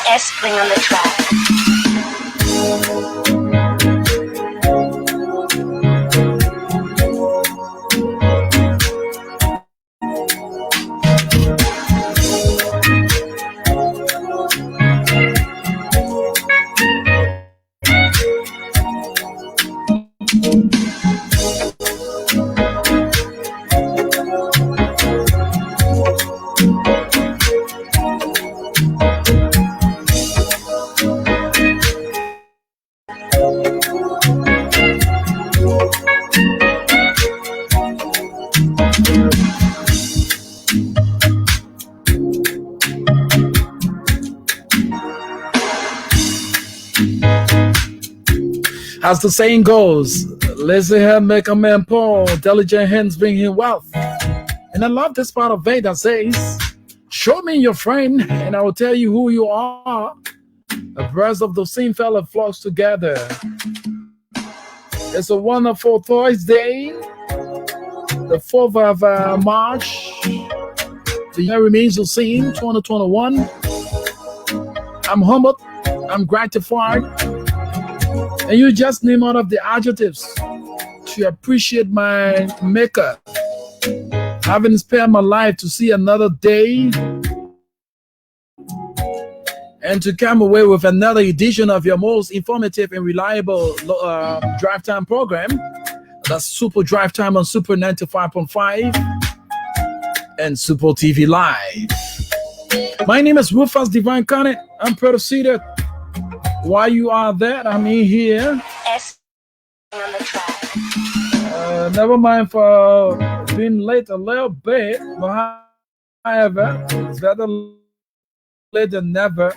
S-Spring on the track. As the saying goes, lazy hand make a man poor, diligent hands bring him wealth. And I love this part of it that says, show me your friend, and I will tell you who you are. Abreast of the same fellow flocks together. It's a wonderful Thursday, the 4th of March. The year remains the same, 2021. I'm humbled, I'm gratified. And you just name out of the adjectives to appreciate my maker. Having spared my life to see another day and to come away with another edition of your most informative and reliable drive time program. That's Super Drive Time on Super 95.5 and Super TV Live. My name is Rufus Divine Carneh. I'm proceeded. While you are there, I'm in here. S on the track. Never mind for being late a little bit, but however, it's better late than never.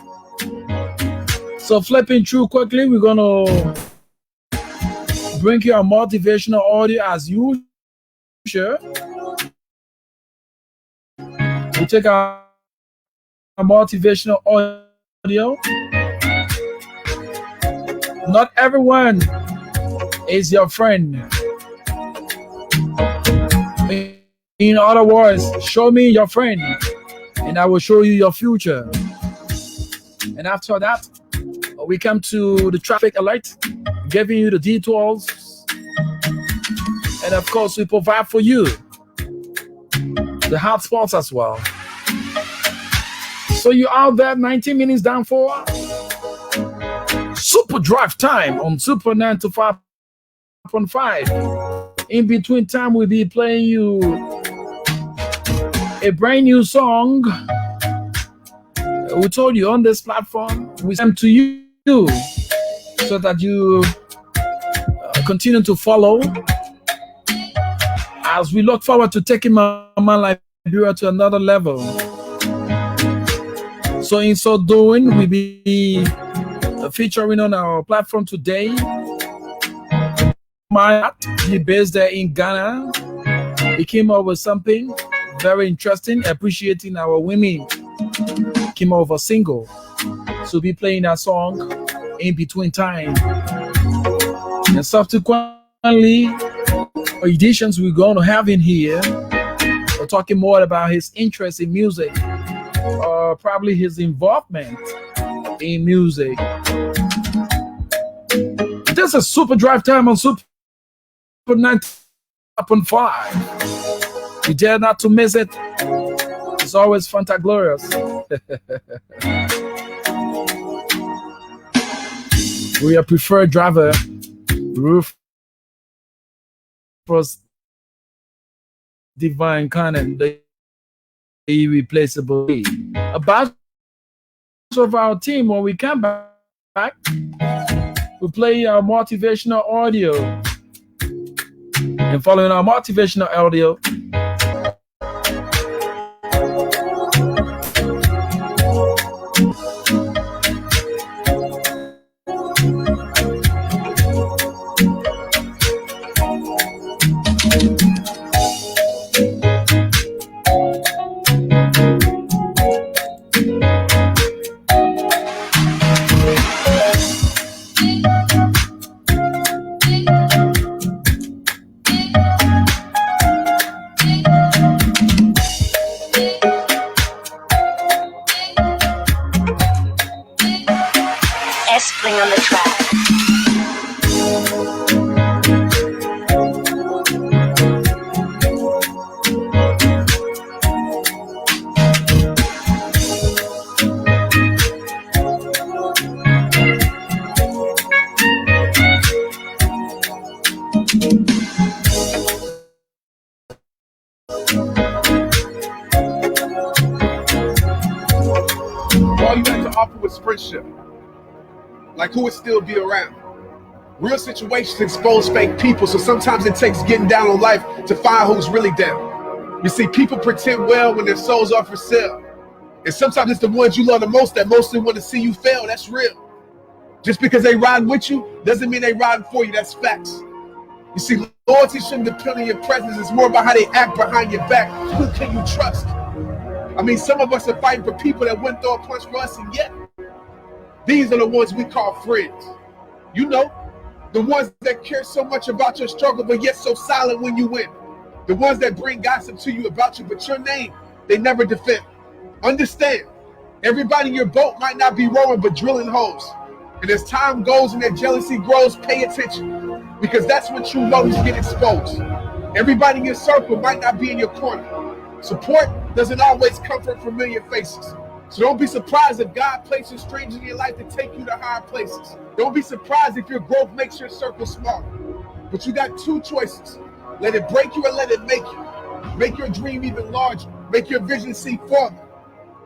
So flipping through quickly, we're gonna bring you a motivational audio as usual. We take our motivational audio. Not everyone is your friend. In other words, show me your friend and I will show you your future. And after that, we come to the traffic alert, giving you the details. And of course, we provide for you the hot spots as well. So you out there 19 minutes down for Super Drive Time on Super 95.5. In between time, we'll be playing you a brand new song. We told you on this platform, we send to you so that you continue to follow as we look forward to taking Mama Liberia to another level. So in so doing, we'll be featuring on our platform today. He based there in Ghana. He came up with something very interesting, appreciating our women. Came up with a single. So be playing that song in between time. And subsequently, editions we're going to have in here. We're talking more about his interest in music, or probably his involvement in music. This is Super Drive Time on Super 95.5. You dare not to miss it. It's always fantaglorious. We are preferred driver, Rufus Divine Carneh, the irreplaceable. About of our team, when we come back, we play our motivational audio. And following our motivational audio, S-Spring on the track. All you had to offer was friendship. Like, who would still be around? Real situations expose fake people, so sometimes it takes getting down on life to find who's really down. You see, people pretend well when their souls are for sale. And sometimes it's the ones you love the most that mostly want to see you fail. That's real. Just because they riding with you doesn't mean they riding for you. That's facts. You see, loyalty shouldn't depend on your presence. It's more about how they act behind your back. Who can you trust? I mean, some of us are fighting for people that wouldn't throw a punch for us, and yet these are the ones we call friends. You know, the ones that care so much about your struggle, but yet so silent when you win. The ones that bring gossip to you about you, but your name, they never defend. Understand, everybody in your boat might not be rowing, but drilling holes. And as time goes and that jealousy grows, pay attention, because that's when true motives get exposed. Everybody in your circle might not be in your corner. Support doesn't always come from familiar faces. So don't be surprised if God places strangers in your life to take you to higher places. Don't be surprised if your growth makes your circle smaller. But you got two choices. Let it break you or let it make you. Make your dream even larger. Make your vision see farther.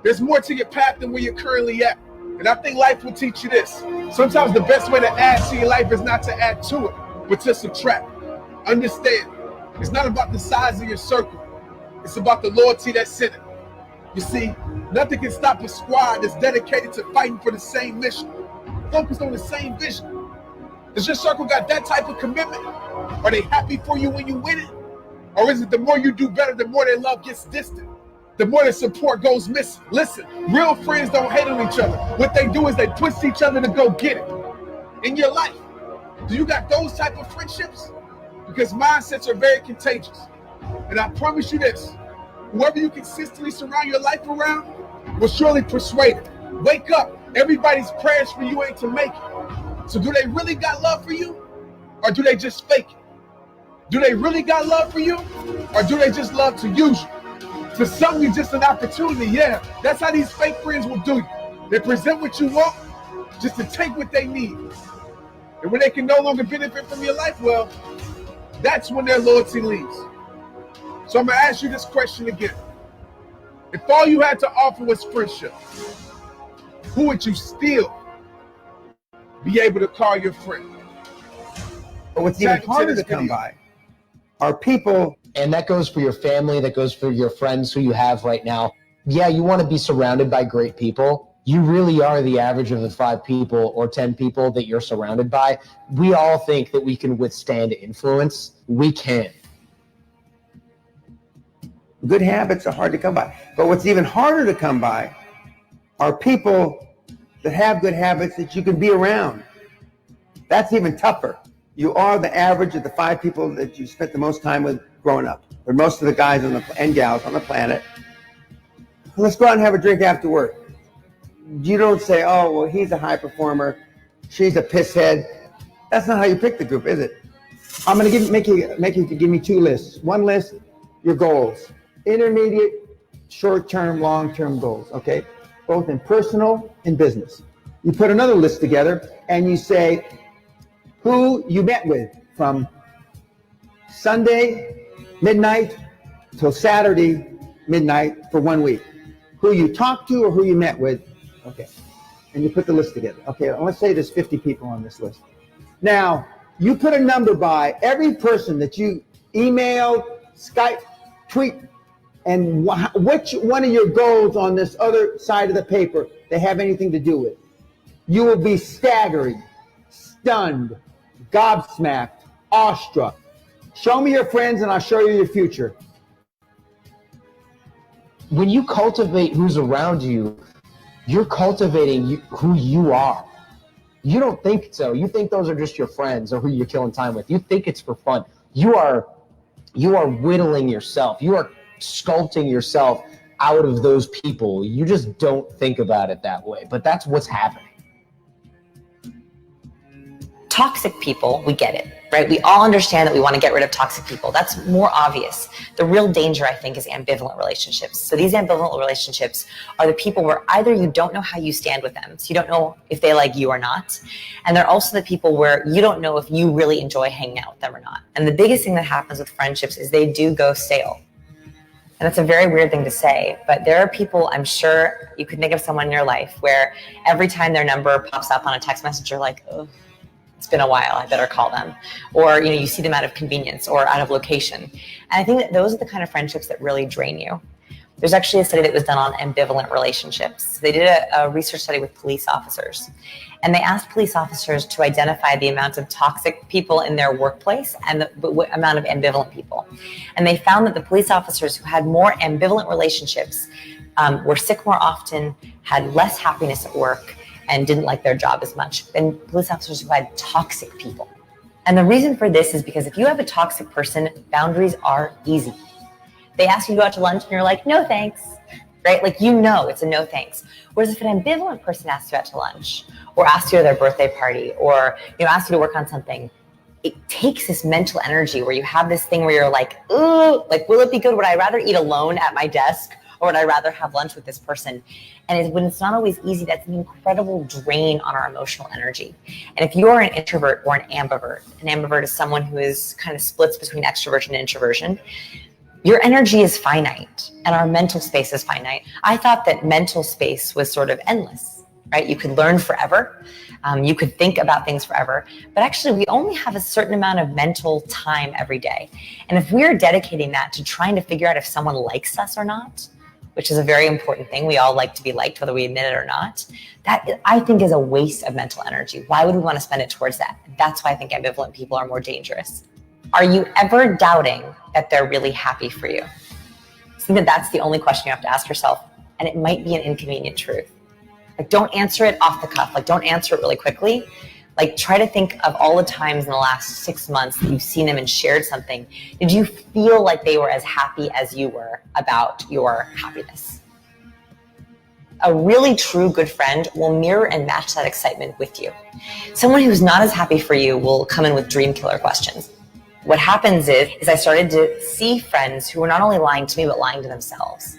There's more to your path than where you're currently at. And I think life will teach you this. Sometimes the best way to add to your life is not to add to it, but to subtract. Understand, it's not about the size of your circle. It's about the loyalty that's in it. You see, nothing can stop a squad that's dedicated to fighting for the same mission, focused on the same vision. Does your circle got that type of commitment? Are they happy for you when you win it? Or is it the more you do better, the more their love gets distant? The more their support goes missing? Listen, real friends don't hate on each other. What they do is they push each other to go get it. In your life, do you got those type of friendships? Because mindsets are very contagious. And I promise you this, whoever you consistently surround your life around will surely persuade it. Wake up. Everybody's prayers for you ain't to make it. So do they really got love for you? Or do they just fake it? Do they really got love for you? Or do they just love to use you? For some, you're just an opportunity. Yeah, that's how these fake friends will do you. They present what you want just to take what they need. And when they can no longer benefit from your life, well, that's when their loyalty leaves. So I'm going to ask you this question again. If all you had to offer was friendship, who would you still be able to call your friend? But what's even harder to come by are people, and that goes for your family, that goes for your friends who you have right now. Yeah, you want to be surrounded by great people. You really are the average of the 5 people or 10 people that you're surrounded by. We all think that we can withstand influence. We can. good habits are hard to come by. But what's even harder to come by are people that have good habits that you can be around. That's even tougher. You are the average of the 5 people that you spent the most time with growing up, or most of the guys and gals on the planet. Let's go out and have a drink after work. You don't say, oh, well, he's a high performer, she's a pisshead. That's not how you pick the group, is it? I'm going to make you give me 2 lists. One list, your goals. Intermediate, short-term, long-term goals, okay? Both in personal and business. You put another list together and you say who you met with from Sunday midnight till Saturday midnight for 1 week. Who you talked to or who you met with, okay. And you put the list together. Okay, let's say there's 50 people on this list. Now, you put a number by every person that you emailed, Skype, tweet, and which one of your goals on this other side of the paper they have anything to do with. You will be staggered, stunned, gobsmacked, awestruck. Show me your friends and I'll show you your future. When you cultivate who's around you, you're cultivating who you are. You don't think so. You think those are just your friends or who you're killing time with. You think it's for fun. You are whittling yourself. You are sculpting yourself out of those people. You just don't think about it that way. But that's what's happening. Toxic people, we get it, right? We all understand that we want to get rid of toxic people. That's more obvious. The real danger, I think, is ambivalent relationships. So these ambivalent relationships are the people where either you don't know how you stand with them, so you don't know if they like you or not, and they're also the people where you don't know if you really enjoy hanging out with them or not. And the biggest thing that happens with friendships is they do go stale. And that's a very weird thing to say, but there are people, I'm sure you could think of someone in your life where every time their number pops up on a text message, you're like, oh, it's been a while, I better call them. Or, you see them out of convenience or out of location. And I think that those are the kind of friendships that really drain you. There's actually a study that was done on ambivalent relationships. They did a research study with police officers. And they asked police officers to identify the amount of toxic people in their workplace and the amount of ambivalent people. And they found that the police officers who had more ambivalent relationships were sick more often, had less happiness at work, and didn't like their job as much than police officers who had toxic people. And the reason for this is because if you have a toxic person, boundaries are easy. They ask you to go out to lunch and you're like, no thanks, right? Like, it's a no thanks. Whereas if an ambivalent person asks you out to lunch or asks you to their birthday party or, asks you to work on something, it takes this mental energy where you have this thing where you're like, ooh, like, will it be good? Would I rather eat alone at my desk or would I rather have lunch with this person? And when it's not always easy, that's an incredible drain on our emotional energy. And if you are an introvert or an ambivert is someone who is kind of splits between extroversion and introversion, your energy is finite and our mental space is finite. I thought that mental space was sort of endless, right? You could learn forever. You could think about things forever. But actually, we only have a certain amount of mental time every day. And if we're dedicating that to trying to figure out if someone likes us or not, which is a very important thing. We all like to be liked, whether we admit it or not. That, I think, is a waste of mental energy. Why would we want to spend it towards that? That's why I think ambivalent people are more dangerous. Are you ever doubting that they're really happy for you? I think that's the only question you have to ask yourself. And it might be an inconvenient truth. Like, don't answer it off the cuff. Like, don't answer it really quickly. Like, try to think of all the times in the last 6 months that you've seen them and shared something. Did you feel like they were as happy as you were about your happiness? A really true good friend will mirror and match that excitement with you. Someone who's not as happy for you will come in with dream killer questions. What happens is I started to see friends who were not only lying to me, but lying to themselves.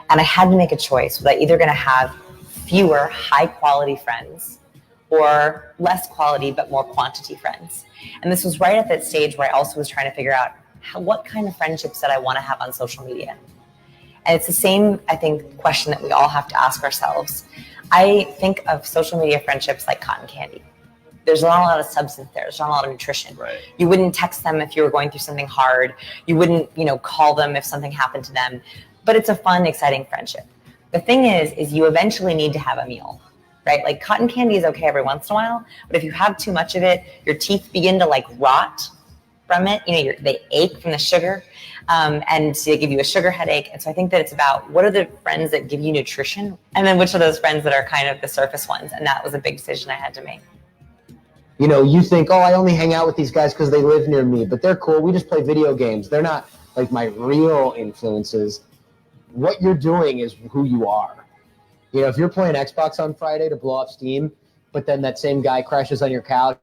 And I had to make a choice. Was I either going to have fewer high quality friends or less quality but more quantity friends? And this was right at that stage where I also was trying to figure out what kind of friendships that I want to have on social media. And it's the same, I think, question that we all have to ask ourselves. I think of social media friendships like cotton candy. There's not a lot of substance there. There's not a lot of nutrition. Right. You wouldn't text them if you were going through something hard. You wouldn't, call them if something happened to them. But it's a fun, exciting friendship. The thing is you eventually need to have a meal, right? Like, cotton candy is okay every once in a while, but if you have too much of it, your teeth begin to rot from it. They ache from the sugar, and they give you a sugar headache. And so I think that it's about what are the friends that give you nutrition, and then which are those friends that are kind of the surface ones. And that was a big decision I had to make. You think, oh, I only hang out with these guys because they live near me, but they're cool. We just play video games. They're not like my real influences. What you're doing is who you are. If you're playing Xbox on Friday to blow up Steam, but then that same guy crashes on your couch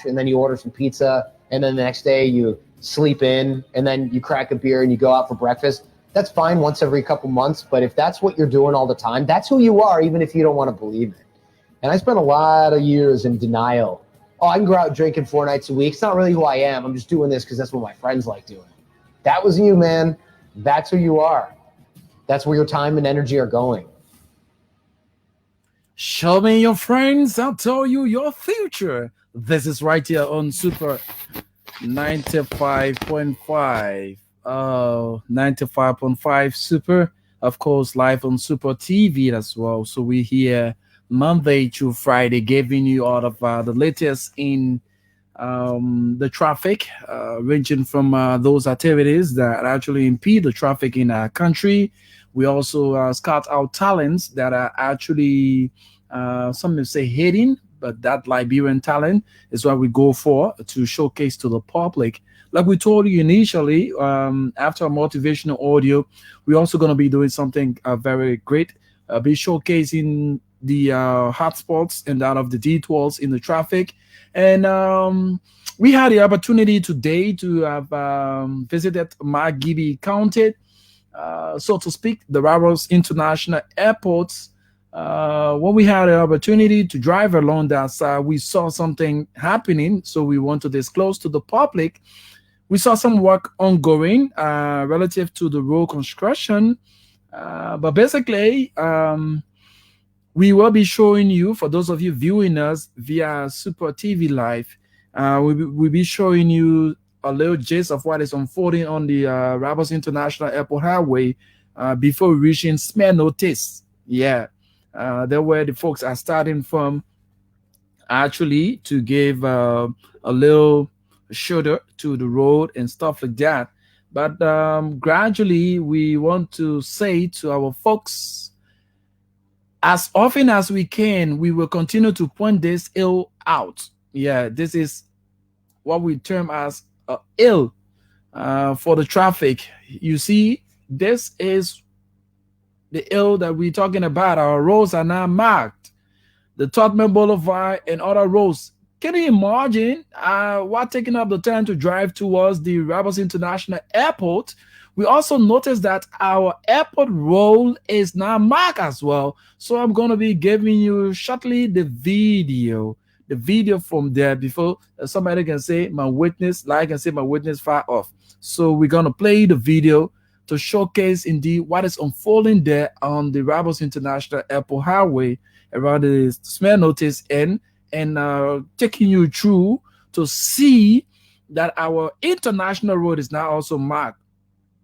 and then you order some pizza and then the next day you sleep in and then you crack a beer and you go out for breakfast, that's fine once every couple months. But if that's what you're doing all the time, that's who you are, even if you don't want to believe it. And I spent a lot of years in denial. Oh, I can go out drinking 4 nights a week. It's not really who I am. I'm just doing this because that's what my friends like doing. That was you, man. That's who you are. That's where your time and energy are going. Show me your friends, I'll tell you your future. This is right here on Super 95.5. 95.5 Super. Of course, live on Super TV as well. So we're here Monday to Friday, giving you all of the latest in the traffic, ranging from those activities that actually impede the traffic in our country. We also scout out talents that are actually, some may say hidden, but that Liberian talent is what we go for to showcase to the public. Like we told you initially, after a motivational audio, we're also going to be doing something very great be showcasing the hotspots and that of the detours in the traffic. And we had the opportunity today to have visited Margibi County, so to speak, the Ramos International Airport. When we had the opportunity to drive along that side, we saw something happening. So we want to disclose to the public. We saw some work ongoing relative to the road construction. But basically, we will be showing you, for those of you viewing us via Super TV Live, we'll be showing you a little gist of what is unfolding on the Rabos International Airport Highway before reaching Smell Notice. Yeah, that's where the folks are starting from, actually, to give a little shoulder to the road and stuff like that. But gradually, we want to say to our folks, as often as we can, we will continue to point this ill out. Yeah, this is what we term as ill for the traffic. You see, this is the ill that we're talking about. Our roads are now marked. The Tottenham Boulevard and other roads. Can you imagine while taking up the time to drive towards the Rabos International Airport? We also noticed that our airport road is now marked as well. So I'm going to be giving you shortly the video from there before somebody can say my witness, like I can say my witness far off. So we're going to play the video to showcase indeed what is unfolding there on the Rabos International Airport Highway around the Smell Notice end, and taking you through to see that our international road is now also marked.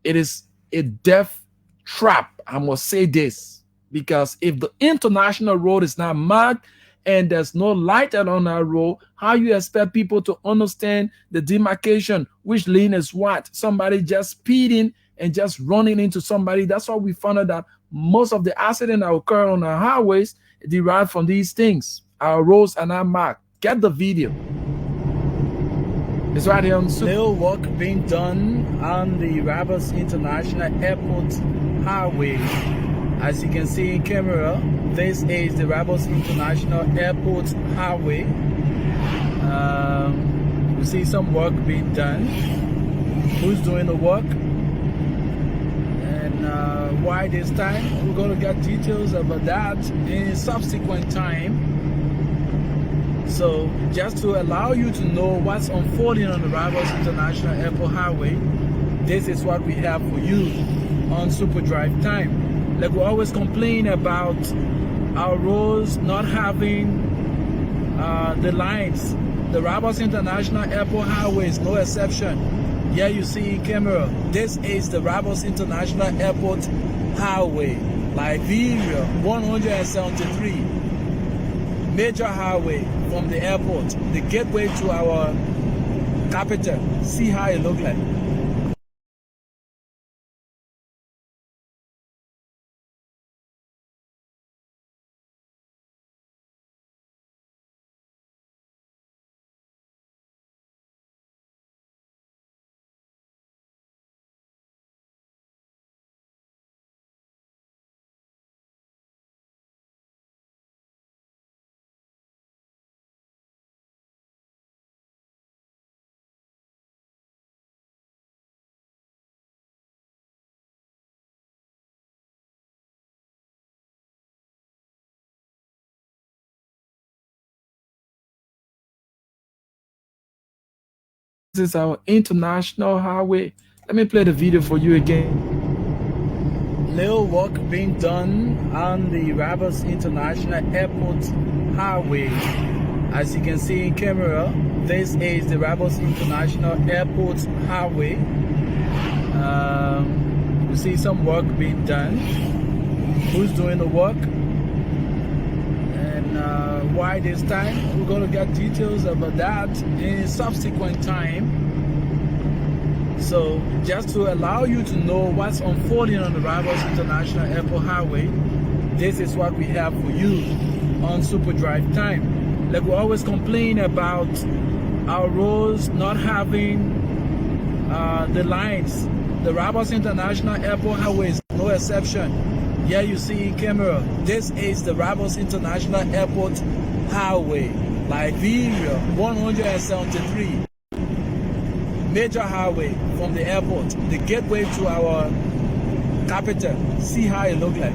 It is a death trap. I must say this, because if the international road is not marked and there's no light on our road, how you expect people to understand the demarcation, which lane is what? Somebody just speeding and just running into somebody. That's why we found out that most of the accidents that occur on our highways derive from these things. Our roads are not marked. Get the video. It's right here on little work being done on the Rabos International Airport Highway. As you can see in camera, this is the Rabos International Airport Highway. You see some work being done. Who's doing the work? And why this time? We're going to get details about that in subsequent time. So just to allow you to know what's unfolding on the Rivals International Airport Highway, this is what we have for you on Super Drive Time. Like we always complain about our roads not having the lines. The Rivals International Airport Highway is no exception. Here you see in camera, this is the Rivals International Airport Highway, Liberia 173. Major highway from the airport, the gateway to our capital. See how it looks like. This is our international highway. Let me play the video for you again. Little work being done on the Rabos International Airport Highway. As you can see in camera, this is the Rabos International Airport Highway. You see some work being done. Who's doing the work? Why this time? We're going to get details about that in subsequent time. So just to allow you to know what's unfolding on the Rivals International Airport Highway, this is what we have for you on Super Drive Time. Like we always complain about our roads not having the lines. The Rivals International Airport Highway is no exception. Here you see camera. This is the Rivals International Airport Highway, Liberia 173. Major highway from the airport, the gateway to our capital. See how it look like.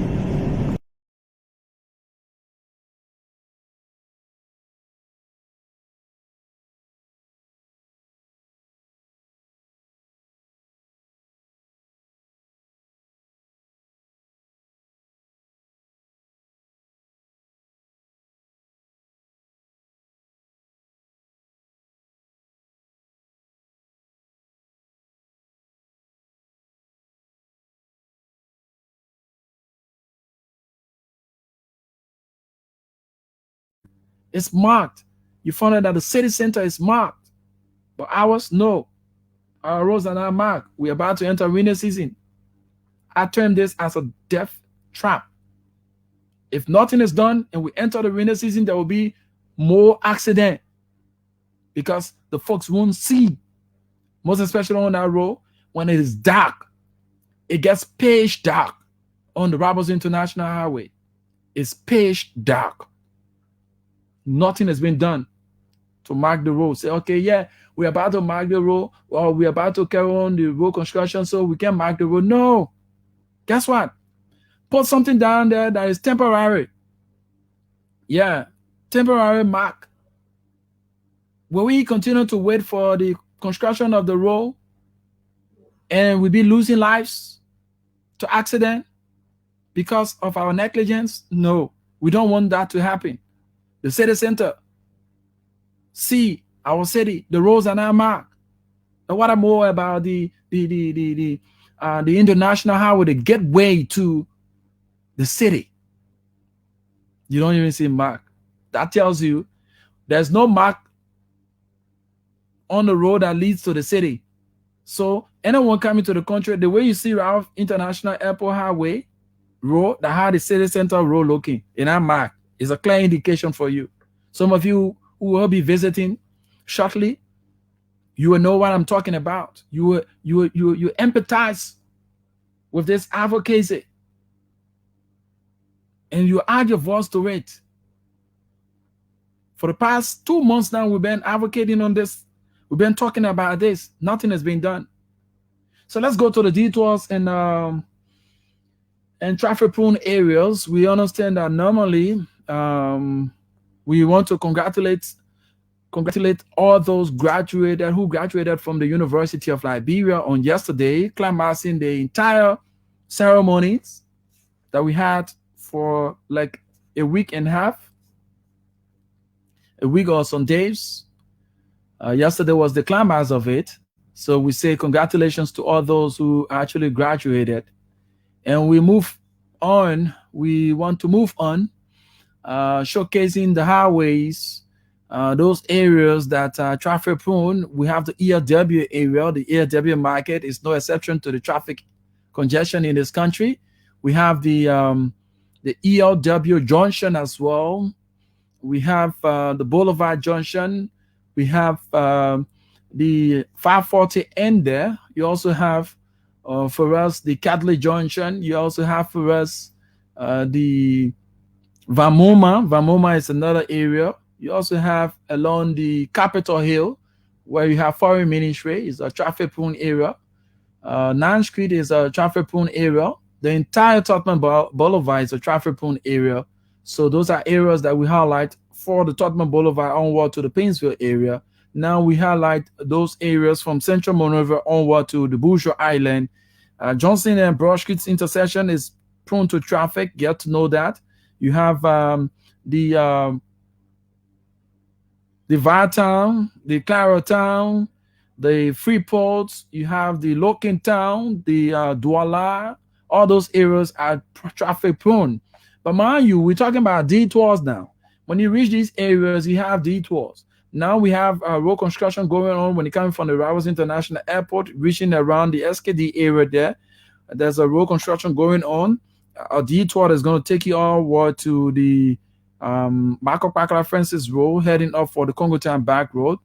It's marked. You found out that the city center is marked, but ours, no. Our roads are not marked. We're about to enter rainy season. I term this as a death trap. If nothing is done and we enter the rainy season, there will be more accident because the folks won't see, most especially on that road when it is dark. It gets pitch dark on the Rivals International Highway. It's pitch dark. Nothing has been done to mark the road. Say, okay, yeah, we're about to mark the road, or we're about to carry on the road construction, so we can mark the road. No. Guess what? Put something down there that is temporary. Yeah, temporary mark. Will we continue to wait for the construction of the road and we'll be losing lives to accident because of our negligence? No, we don't want that to happen. The city center, see our city, the roads are not marked. And what more about the international highway, the gateway to the city? You don't even see mark. That tells you there's no mark on the road that leads to the city. So anyone coming to the country, the way you see our international airport highway road that had the city center road looking in that mark is a clear indication for you. Some of you who will be visiting shortly, you will know what I'm talking about. You empathize with this advocacy, and you add your voice to it. For the past 2 months now, we've been advocating on this. We've been talking about this. Nothing has been done. So let's go to the detours and traffic-prone areas. We understand that normally we want to congratulate all those who graduated from the University of Liberia on yesterday, climaxing the entire ceremonies that we had for like a week and a half, a week or some days. Yesterday was the climax of it. So we say congratulations to all those who actually graduated. And we move on. We want to move on, showcasing the highways, those areas that are traffic prone. We have the ELW area. The ELW market is no exception to the traffic congestion in this country. We have the ELW junction as well. We have the Boulevard junction. We have the 540 end there. You also have for us the Catholic junction. You also have for us the Vamoma. Vamoma is another area. You also have along the Capitol Hill, where you have Foreign Ministry, is a traffic prone area. 9th Street is a traffic prone area. The entire Tottenham Boulevard is a traffic prone area. So those are areas that we highlight for the Tottenham Boulevard onward to the Painesville area. Now we highlight those areas from Central Monrovia onward to the Bourgeois Island. Johnson and Broad Street's intersection is prone to traffic. Get to know that. You have the Viatown, the Clarotown, the Freeport. You have the Loken Town, the Douala. All those areas are traffic prone. But mind you, we're talking about detours now. When you reach these areas, you have detours. Now we have road construction going on when it comes from the Rivals International Airport, reaching around the SKD area there. There's a road construction going on. A detour is going to take you all to the Marco Pakala Francis Road, heading up for the Congo Town Back Road.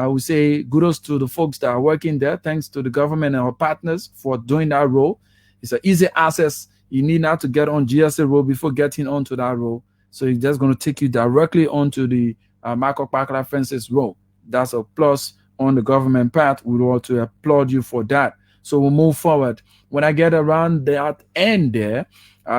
We say kudos to the folks that are working there. Thanks to the government and our partners for doing that road. It's an easy access You need not to get on GSA road before getting onto that road. So it's just going to take you directly onto the Michael Parker Fences Road. That's a plus on the government path. We want to applaud you for that. So we'll move forward. When I get around that end there,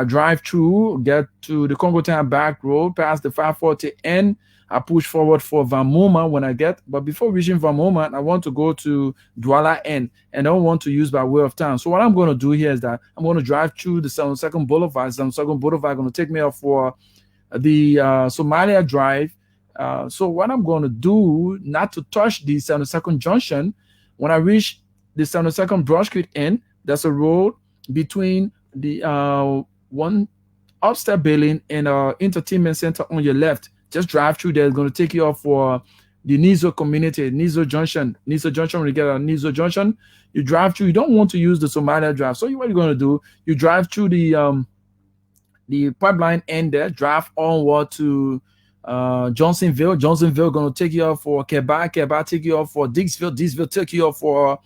drive through, get to the Congo Town back road, past the 540 end. I push forward for Vamoma when I get, but before reaching Vamoma, I want to go to Douala end and I don't want to use by way of town. So what I'm going to do here is that I'm going to drive through the 72nd Boulevard. 72nd Boulevard going to take me off for the Somalia Drive. So what I'm going to do, not to touch the 72nd Junction, when I reach the 72nd Broad Street end, there's a road between the one upstairs building and entertainment center on your left. Just drive through there. It's going to take you off for the Nizo community, Nizo Junction. Nizo Junction, when you get a Nizo Junction, you drive through. You don't want to use the Somalia Drive. So what you're going to do, you drive through the pipeline end there, drive onward to Johnsonville. Johnsonville going to take you off for Keba. Keba take you off for Dixville. Dixville take you off for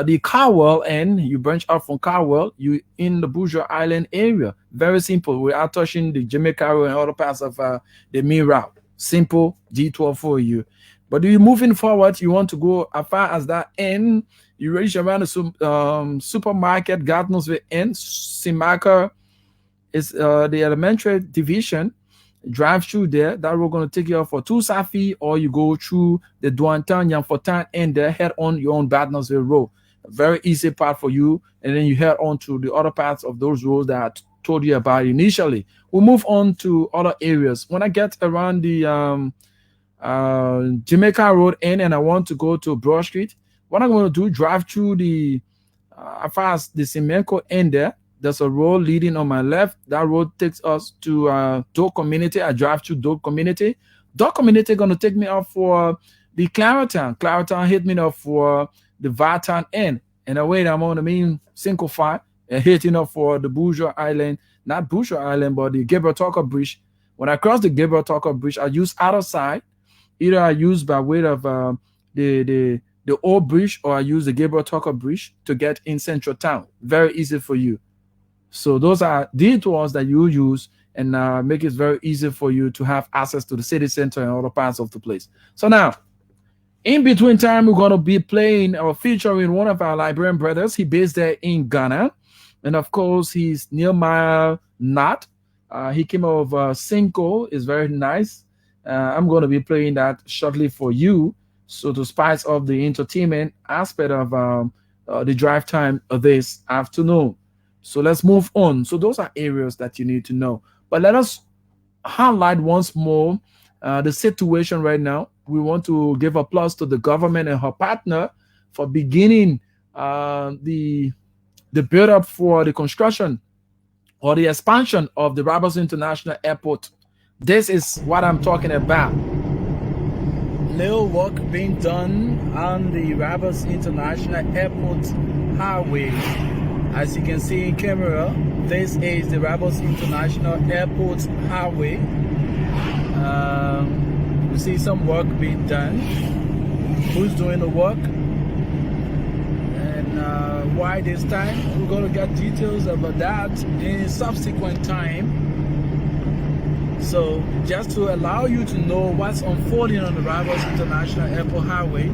the Carwell end. You branch out from Carwell. You in the Bourgeois Island area. Very simple. We are touching the Jamaica Road and other parts of the main route. Simple detour for you. But if you're moving forward, you want to go as far as that end. You reach around the supermarket, Gardnersville end. Simaka is the elementary division. Drive through there. That road going to take you off for Two Safi, or you go through the Duantan, Yamfortan, and there head on your own Badnersville Road. A very easy part for you, and then you head on to the other parts of those roads that I told you about initially. We'll move on to other areas. When I get around the Jamaica Road end and I want to go to Broad Street, what I'm going to do, drive through the as far as the Semenko end there. There's a road leading on my left. That road takes us to Doe Community. I drive through Doe Community. Doe Community going to take me up for the Claretown. Claretown hit me up for the Vartan end. And I wait, I'm on the main Cinco 5 and hitting up for the Bourgeois Island, not Bourgeois Island, but the Gabriel Tucker Bridge. When I cross the Gabriel Tucker Bridge, I use other side. Either I use by way of the old bridge, or I use the Gabriel Tucker Bridge to get in Central Town. Very easy for you. So those are detours that you use and make it very easy for you to have access to the city center and other parts of the place. So now, in between time, we're going to be playing or featuring one of our Liberian brothers. He based there in Ghana. And of course, he's Nehemiah Nat. He came over Cinco. It's very nice. I'm going to be playing that shortly for you. So to spice up the entertainment aspect of the drive time of this afternoon. So let's move on. So those are areas that you need to know. But let us highlight once more the situation right now. We want to give applause to the government and her partner for beginning the build-up for the construction or the expansion of the Rabas International Airport. This is what I'm talking about. Little work being done on the Rabas International Airport highway. As you can see in camera, this is the Rabos International Airport highway. You see some work being done. Who's doing the work? And why this time? We're going to get details about that in subsequent time. So just to allow you to know what's unfolding on the Rabos International Airport highway,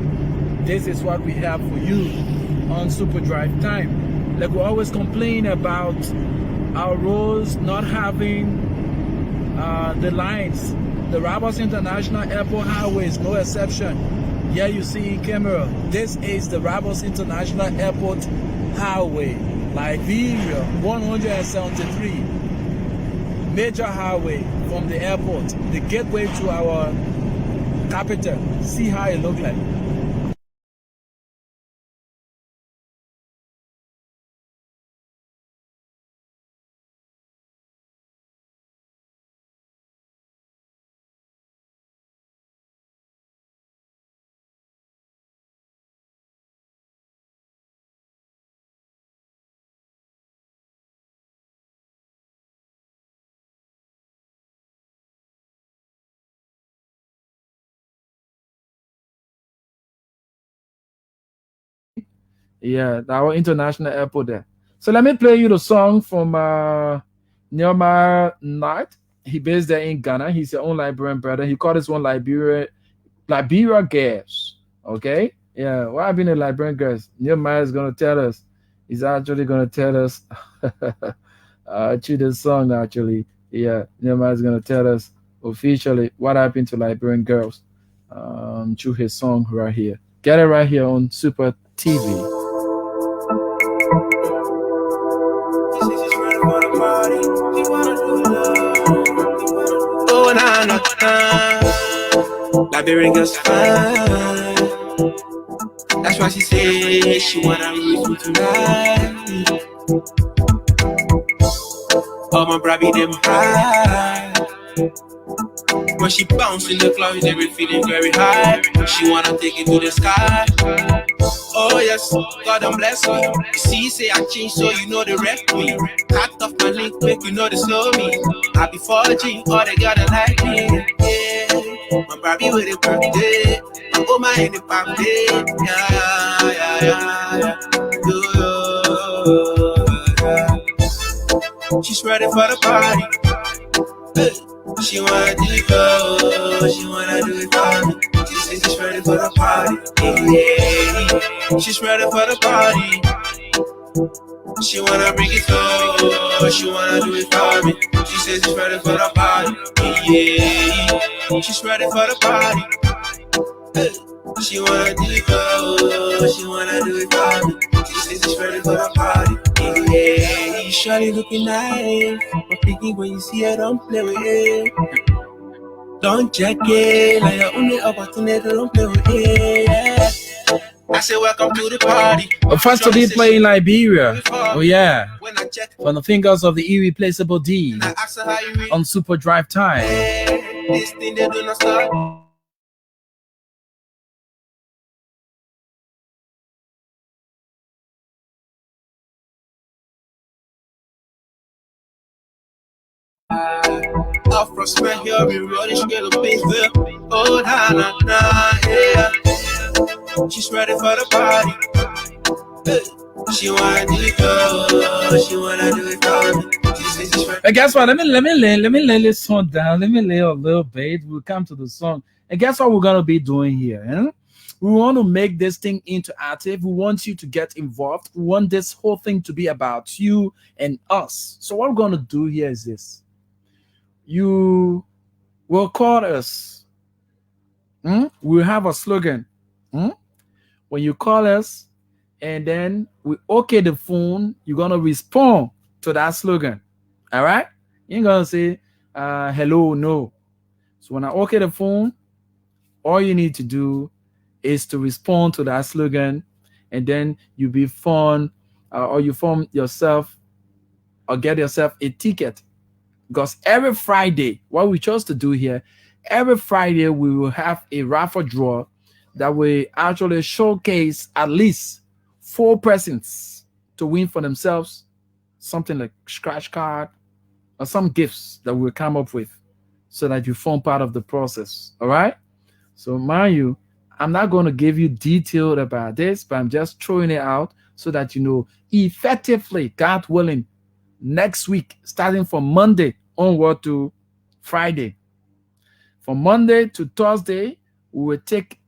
this is what we have for you on Super Drive Time. Like we always complain about our roads not having the lines. The Rabos International Airport Highway is no exception. Here you see in camera, this is the Rabos International Airport Highway, Liberia 173, major highway from the airport, the gateway to our capital. See how it looks like. Yeah, our international airport there. So let me play you the song from Nehemiah Knight. He based there in Ghana. He's your own Liberian brother. He called this one Liberia Gas. Okay? Yeah, what happened in Liberian Gas? Nehemiah is gonna tell us. He's actually gonna tell us actually the song actually. Yeah, Nehemiah is gonna tell us officially what happened to Liberian girls through his song right here. Get it right here on Super TV. Oh, nah, nah, nah. Liberian girls fine. That's why she said she wanna lose me tonight. All my brabby them high. When she bounce in the club, they be feeling very high. She wanna take it to the sky. Oh yes, God I'm bless me. You see, say I change, so you know the rest me. Cut off my link, quick, you know the slow me. I be 4G, all they gotta like me. Yeah, my Barbie with a birthday. My Oma in the party. Yeah. She's ready for the party. Hey. She wanna do it for, she wanna do it for me. She says she's ready for the party. Yeah. She's ready for the party. She wanna bring it for, she wanna do it for me. She says she's ready for the party. Yeah. She's ready for the party. Hey. She wanna do it for, she wanna do it for me. She says she's ready for the party. Yeah. Shawty looking nice, but thinking when you see her, don't play with it. Don't check it, like your only opportunity, don't play with it. Yeah. I say welcome to the party. First to be playing Liberia. Oh yeah. From the fingers of the irreplaceable D on Super Drive Time. This thing they do not stop. Off from smack here, we rolling, she get a big whip. Oh, nah, yeah. She's ready for the party. Hey. She wanna do it for, she wanna do it for me. She says she's ready. And guess what? Let me lay this song down. Let me lay a little bit. We'll come to the song. And guess what we're gonna be doing here? Eh? We want to make this thing interactive. We want you to get involved. We want this whole thing to be about you and us. So what we're gonna do here is this. You will call us. We'll have a slogan. When you call us and then we okay the phone, you're going to respond to that slogan. All right? You ain't going to say, hello, no. So when I okay the phone, all you need to do is to respond to that slogan, and then you be fun or you form yourself or get yourself a ticket. Because every Friday, what we chose to do here, every Friday we will have a raffle draw that will actually showcase at least 4 persons to win for themselves something like scratch card or some gifts that we'll come up with so that you form part of the process. All right? So mind you, I'm not going to give you detail about this, but I'm just throwing it out so that you know effectively, God willing, next week, starting from Monday onward to Friday. From Monday to Thursday, we will take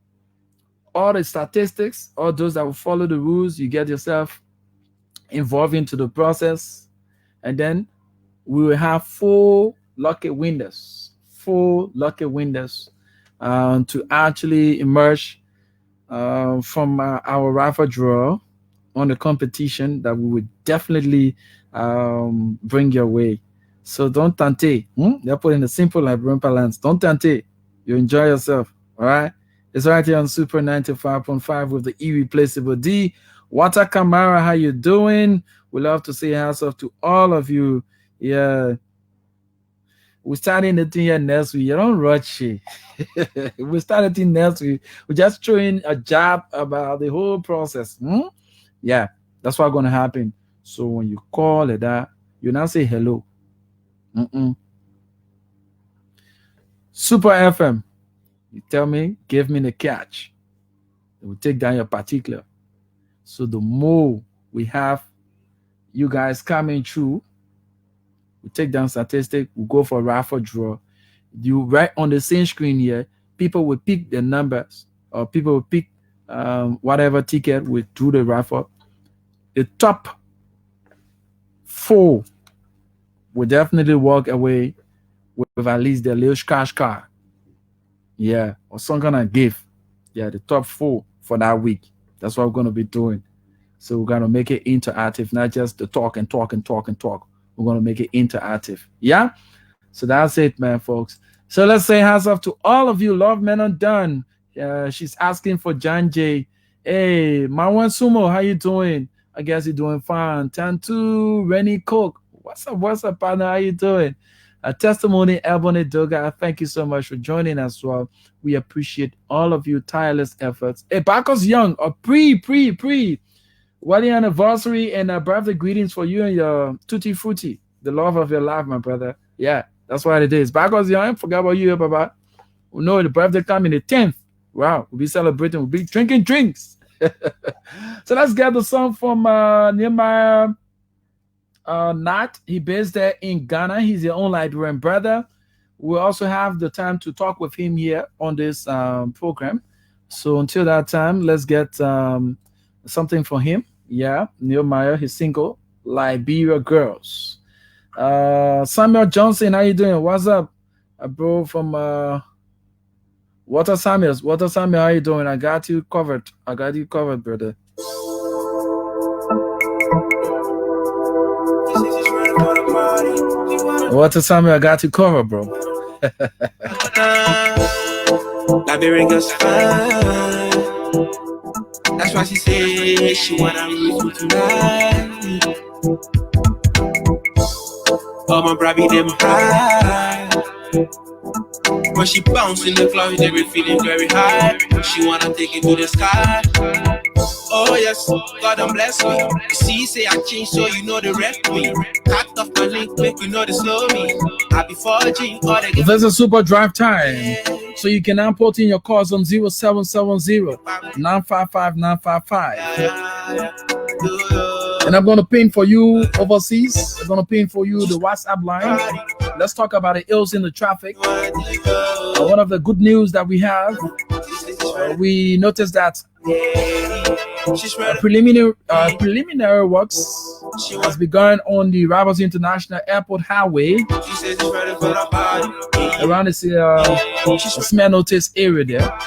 all the statistics, all those that will follow the rules. You get yourself involved into the process, and then we will have 4 lucky winners, 4 lucky winners to actually emerge from our raffle draw on the competition that we would definitely bring your way. So don't tante. They're putting the simple Liberian balance. Don't tante. You enjoy yourself. All right. It's right here on Super 95.5 with the irreplaceable D. Wata Kamara, how you doing? We love to say hats off to all of you. Yeah. We're starting the thing here next week. You don't rush it. We're starting the thing next week. We're just throwing a jab about the whole process. Yeah, that's what's going to happen. So when you call it that, you now say hello. Super FM. You tell me, give me the catch. It will take down your particular. So the more we have you guys coming through, we take down statistic, we go for raffle draw. You right on the same screen here, people will pick the numbers, or people will pick whatever ticket we do the raffle. The top 4 will definitely walk away with at least their little cash card. Yeah, or some kind of gift. Yeah, the top 4 for that week. That's what we're going to be doing. So we're going to make it interactive, not just the talk and talk and talk and talk. We're going to make it interactive. Yeah? So that's it, man, folks. So let's say hands off to all of you. Love Men Undone. She's asking for John J. Hey, Marwan Sumo, how you doing? I guess you're doing fine. Tantu, Rennie Cook. What's up, partner? How you doing? Testimony, Ebony Doga. Thank you so much for joining us as well. We appreciate all of your tireless efforts. Hey, Bacchus Young, a wedding anniversary and birthday greetings for you and your tutti frutti, the love of your life, my brother. Yeah, that's what it is. Bacchus Young, forgot about you, Baba. We know the birthday coming the 10th. Wow, we'll be celebrating. We'll be drinking drinks. So let's get the song from Nehemiah Nat. He based there in Ghana. He's your own Liberian brother. We'll also have the time to talk with him here on this program. So until that time, let's get something for him. Yeah, Nehemiah, his single, Liberia Girls. Samuel Johnson, how you doing? What's up, bro? From Water Samuels. Water Samuel, how you doing? I got you covered, brother. Water Samuel, I got you covered, bro. Liberian girls fine. That's why she said she wanna lose me tonight. All my bravi them high. When she bounce in the clouds, they be feeling very high. She wanna take it to the sky. Oh yes, God don't bless me. You see, say I changed, so you know the rest me. Cut off my link, make you know the slow me. I be 4G, all they get. There's a super drive time, so you can now put in your calls on 0770 955 955. And I'm gonna pin for you overseas. I'm gonna pin for you the WhatsApp line. Let's talk about the ills in the traffic. One of the good news that we have, we noticed that preliminary works has begun on the Rivers International Airport Highway around the smell notice area there.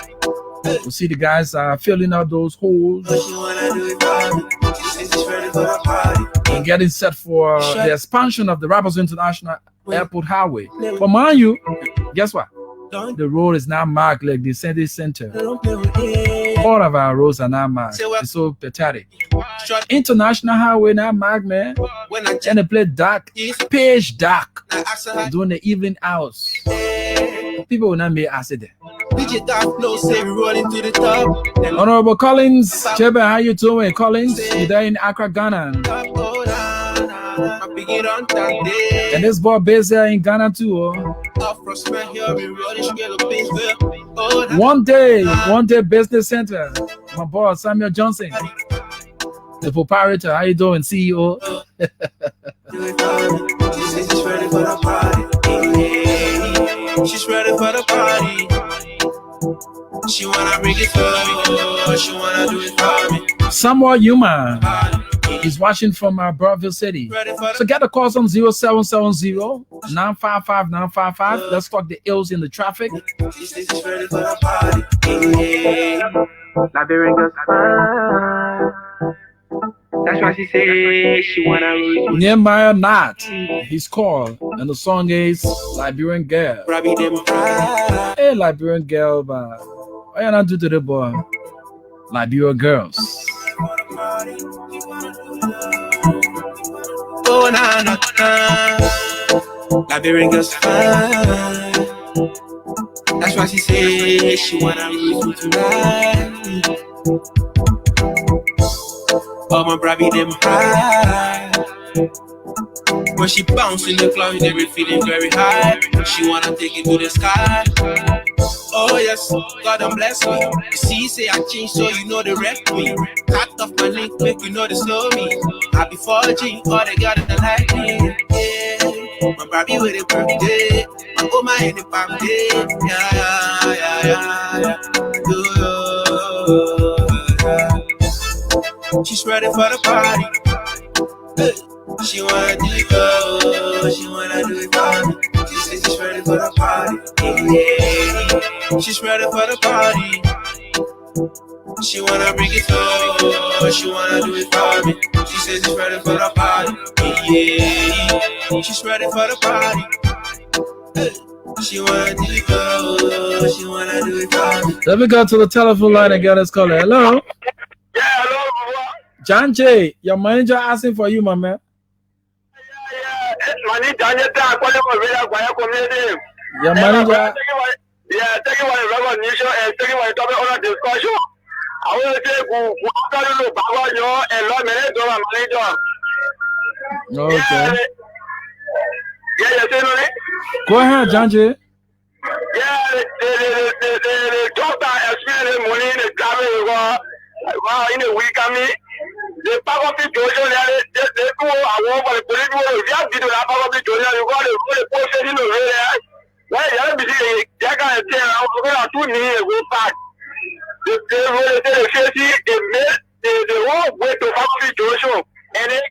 You see the guys filling out those holes and getting set for the expansion of the Rivers International Airport Highway. But mind you, guess what? The road is now marked like the city center. All of our roads are now marked. It's so pathetic. International Highway now marked, man. And they play dark, pitch dark during the evening hours. People will not make accident. Honorable Collins, Chebe, how you doing? Collins, you're there in Accra, Ghana. And this boy based there in Ghana too. One day business center. My boss Samuel Johnson, the proprietor. How you doing, CEO? She's ready for the party. She wanna bring it for me. She wanna do it for me. Samuel Yuma is watching from Broadville City. So get the calls on 0770 955 955. Let's talk the ills in the traffic. She's ready for the party. Liberian girls fine. That's why she said she wanna lose. Nehemiah Nat, his call, and the song is Liberian Girl. Hey, Liberian Girl, but why you not do to the boy? Liberian Girls. Oh, nah. Liberian girls fine. That's why she said she wanna lose me tonight. All my bravi them high. When she bounce in the clouds, they be feeling very high. She wanna take it to the sky. Oh yes, God don't bless me. You see, say I changed, so you know the rep me. Cut off my link, make you know the slow me. I be 4G, all they got to like me. Yeah, my baby with a birthday, my oma in the birthday. Yeah. She's ready for the party. Hey. She wanna do it, oh, she wanna do it for me. She says she's ready for the party. Yeah. She's ready for the party. She wanna bring it home, she wanna do it for me. She says she's ready for the party. Yeah. She's ready for the party. Hey. She wanna do it, oh, she wanna do it for me. Let me go to the telephone line and get this caller. Hello? Yeah, hello, John J, your manager asking for you, my man. Your manager. Yeah, thank you for the recognition and thank you for the topic of the discussion. I want to say, Okay. Yeah, Go ahead, John J. Yeah, the doctor experienced money in the travel in a week. I mean, the power of the situation, they go away for the political. If you have to do that power of the situation, you got to put the process in the way. Well, you have to see the guy and tell I'm going to 2 million go back. The whole way to power of the situation, and they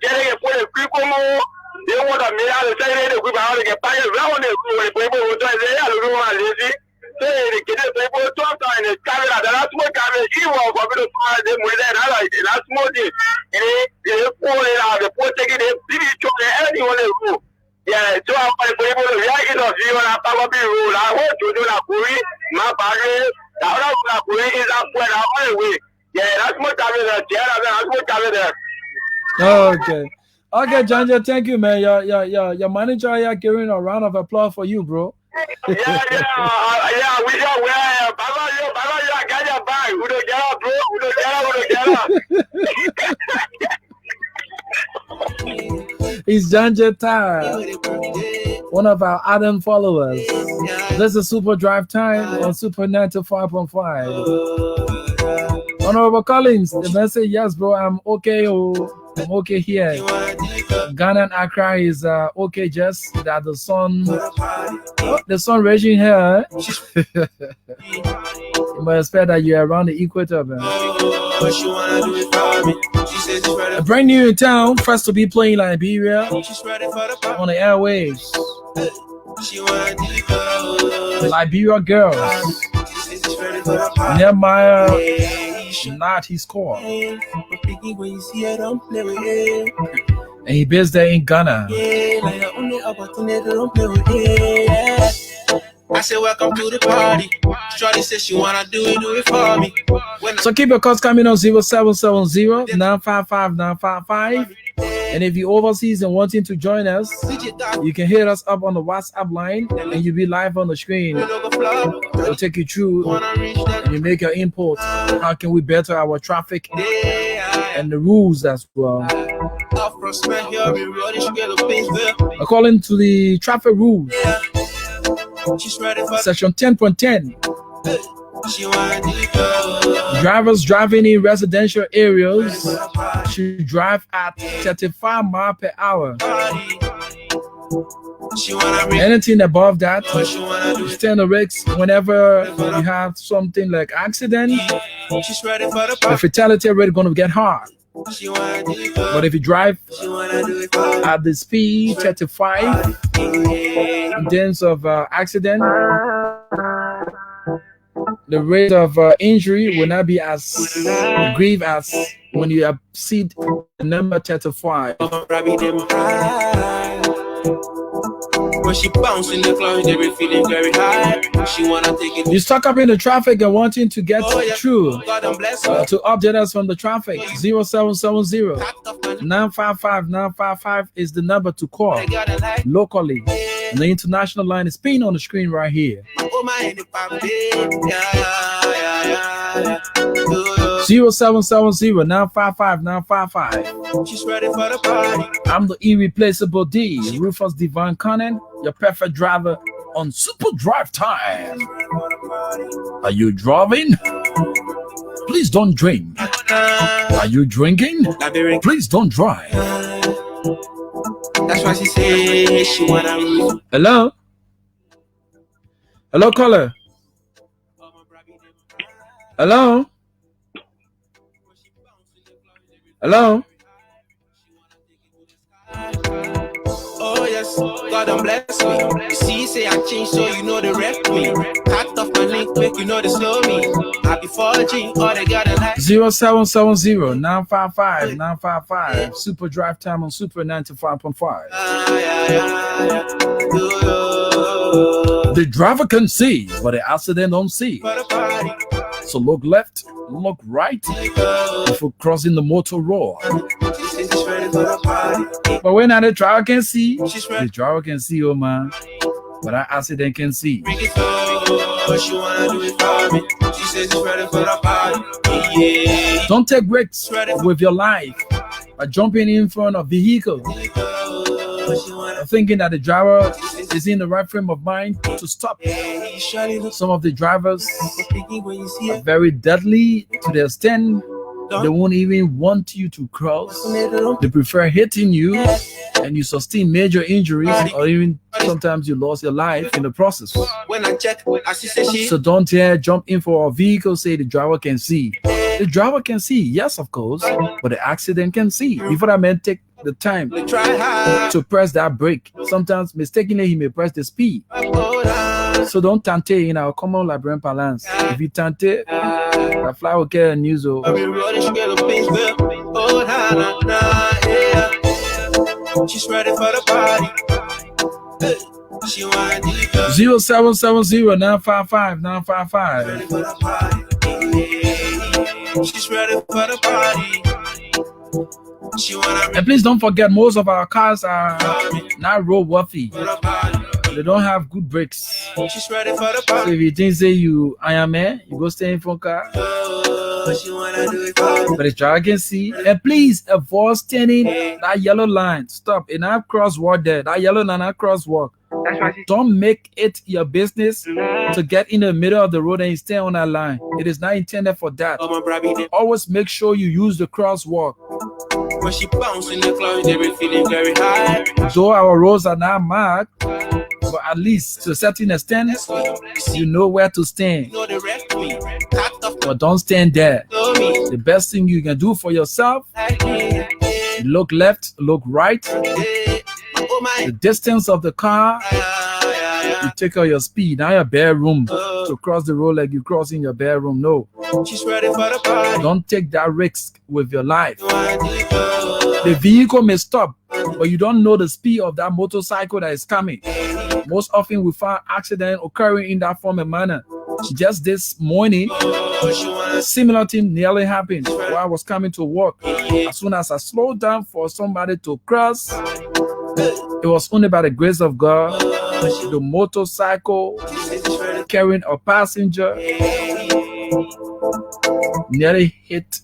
getting a put a people more. They want to make out the same way the group how to get back around the people who try to say, I don't know how lazy. Say, they get the people to talk and the camera, the last one camera, he was for me to find them with that. I like the last one thing. And they pull it out, they pull taking the TV show, anyone they do. Yeah, so I'm going to be able to react in a view and I probably rule. I hope to do that for you. My barrier, that is up where I'm on the way. Yeah, that's what I'm there. That's what I'm there. Okay. Okay, Janja, thank you, man. Your manager here giving a round of applause for you, bro. We don't wear Baba, get your bag. We don't get up, bro. We don't get up. It's Janja Time, one of our ardent followers. This is Super Drive Time on Super 95.5. Honorable Collins, the man say, yes, bro, I'm okay. I'm okay here. Ghana and Accra is okay, just that the sun raging here. You must expect that you're around the equator, man. A brand new in town, first to be playing Liberia on the airwaves. Liberia girls. Nehemiah not his score. And he based there in Ghana. I said, welcome to the party. Shorty says she wanna do it for me. So keep your calls coming on 0770-955-955. And if you're overseas and wanting to join us, you can hit us up on the WhatsApp line and you'll be live on the screen. We'll take you through and you make your input. How can we better our traffic and the rules as well? According to the traffic rules, Section 10.10, drivers driving in residential areas should drive at 35 miles per hour. Anything above that, you stand the brakes whenever you have something like accident. The fatality rate is going to get hard. But if you drive at the speed 35 in terms of accident, the rate of injury will not be as grave as when you exceed the number 35. When she bounce in the club, they be feeling very high. She wanna take it. You stuck up in the traffic and wanting to get through to update us from the traffic. 0770-955-955 is the number to call locally. And the international line is pinned on the screen right here. 0770-955-955. She's ready for the party. I'm the irreplaceable D, Rufus Divine Carneh, your perfect driver on Super Drive Time. Are you driving? Please don't drink. Are you drinking? Please don't drive. That's why she say she wanna lose. Hello? Hello, caller. Hello? Hello? Oh yes, God don't bless me. You see, say I changed, so you know they wreck me. Cut off my link, make you know they slow me. I be 4G, all they gotta like 0770-955-955. Super drive time on Super 95.5. The driver can see, but the accident don't see. For the party, So look left, look right before crossing the motor road. she says she's ready for the party. But when the driver can see, She's the ready, driver can see, oh man. But that accident can see. bring it on. She wanna do it for me. She says she's ready for the party. Yeah, Don't take risks with your life by jumping in front of vehicles, she wanna. thinking that the driver is in the right frame of mind to stop. Hey, surely look Some of the drivers thinking when you see are it. very deadly to the extent they won't even want you to cross. They prefer hitting you and you sustain major injuries, or even sometimes you lost your life in the process. When I check, I see say she. So don't dare jump in for a vehicle, say the driver can see. The driver can see, yes, of course, but the accident can see. Before that man take the time Try hard, to press that brake. Sometimes mistakenly he may press the speed. hold on. So don't tante in our common Liberian parlance. If you tante, the fly will carry news. I've been rolling, she get a pinch whip. Hold on, yeah. She's ready for the party. Hey, she wanna do it. 0770-955-955. Ready for the party. Yeah. She's ready for the party. She wanna And please don't forget, most of our cars are not roadworthy. for the party. They don't have good brakes. She's ready for the So party. if you think say you I am man, you go stay in front car. Oh, she wanna do it for me. But the driver can see. And please avoid standing that yellow line. Stop. And I crosswalk there. That yellow line, I crosswalk. Don't make it your business to get in the middle of the road and stay on that line. It is not intended for that. Oh, my brabby, Always make sure you use the crosswalk. when she bounce in the clouds, they be feeling very high. Though our roads are not marked, but at least to a certain extent, you know where to stand. You know they wreck me. Cut off the But don't stand there. slow me. The best thing you can do for yourself, Like me. look left, look right. Yeah. Oh, my. The distance of the car, you take out your speed. Now your bare room to cross the road like you crossing your bare room. No, She's ready for the party. don't take that risk with your life. Wanna do it, The vehicle may stop, but you don't know the speed of that motorcycle that is coming. Most often we find accidents occurring in that form and manner. Just this morning, oh, she wanna similar thing nearly happened while I was coming to work. As soon as I slowed down for somebody to cross, it was only by the grace of God. The motorcycle carrying a passenger nearly hit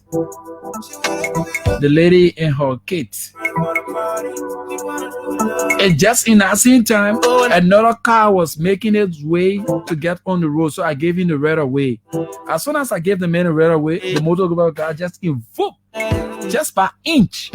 the lady in her kit. And just in that same time, another car was making its way to get on the road. So I gave him the right of way. As soon as I gave the man the right of way, the motor car just invoked just by inch.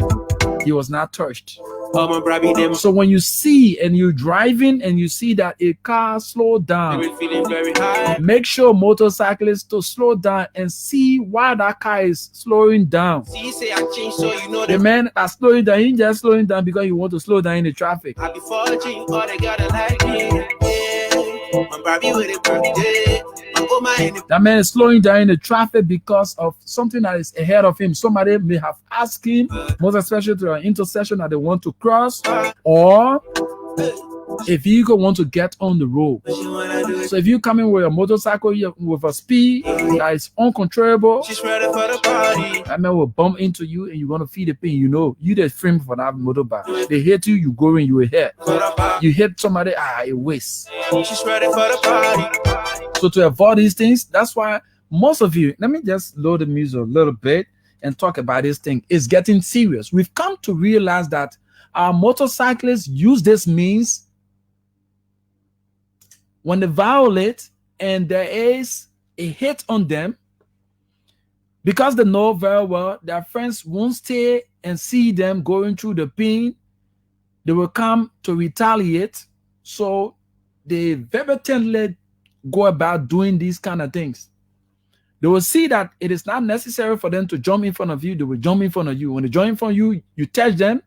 He was not touched. oh, my brabby, them. So when you see and you're driving and you see that a car slowed They down, be feeling very high. make sure motorcyclists to slow down and see why that car is slowing down. See, say I changed, so you know The that. man is slowing down, he just slowing down because you want to slow down in the traffic. I be 4G, all they gotta like me. Yeah. My brabby with it, brabby, yeah. My oh, my, in the That man is slowing down in the traffic because of something that is ahead of him. Somebody may have asked him, most especially to an intersection that they want to cross, or a vehicle want to get on the road. she wanna do it. So if you come in with a motorcycle with a speed that is uncontrollable, She's ready for the party. that man will bump into you and you're going to feel the pain. You know, you the frame for that motorbike. They hit you, you go in, you will hit. For the party. You hit somebody, it wastes. She's ready for the party. So to avoid these things, that's why most of you, let me just load the music a little bit and talk about this thing. It's getting serious. We've come to realize that our motorcyclists use this means when they violate and there is a hit on them, because they know very well their friends won't stay and see them going through the pain, they will come to retaliate. So they very tendently go about doing these kind of things. They will see that it is not necessary for them to jump in front of you. They will jump in front of you. When they jump in front of you, you touch them.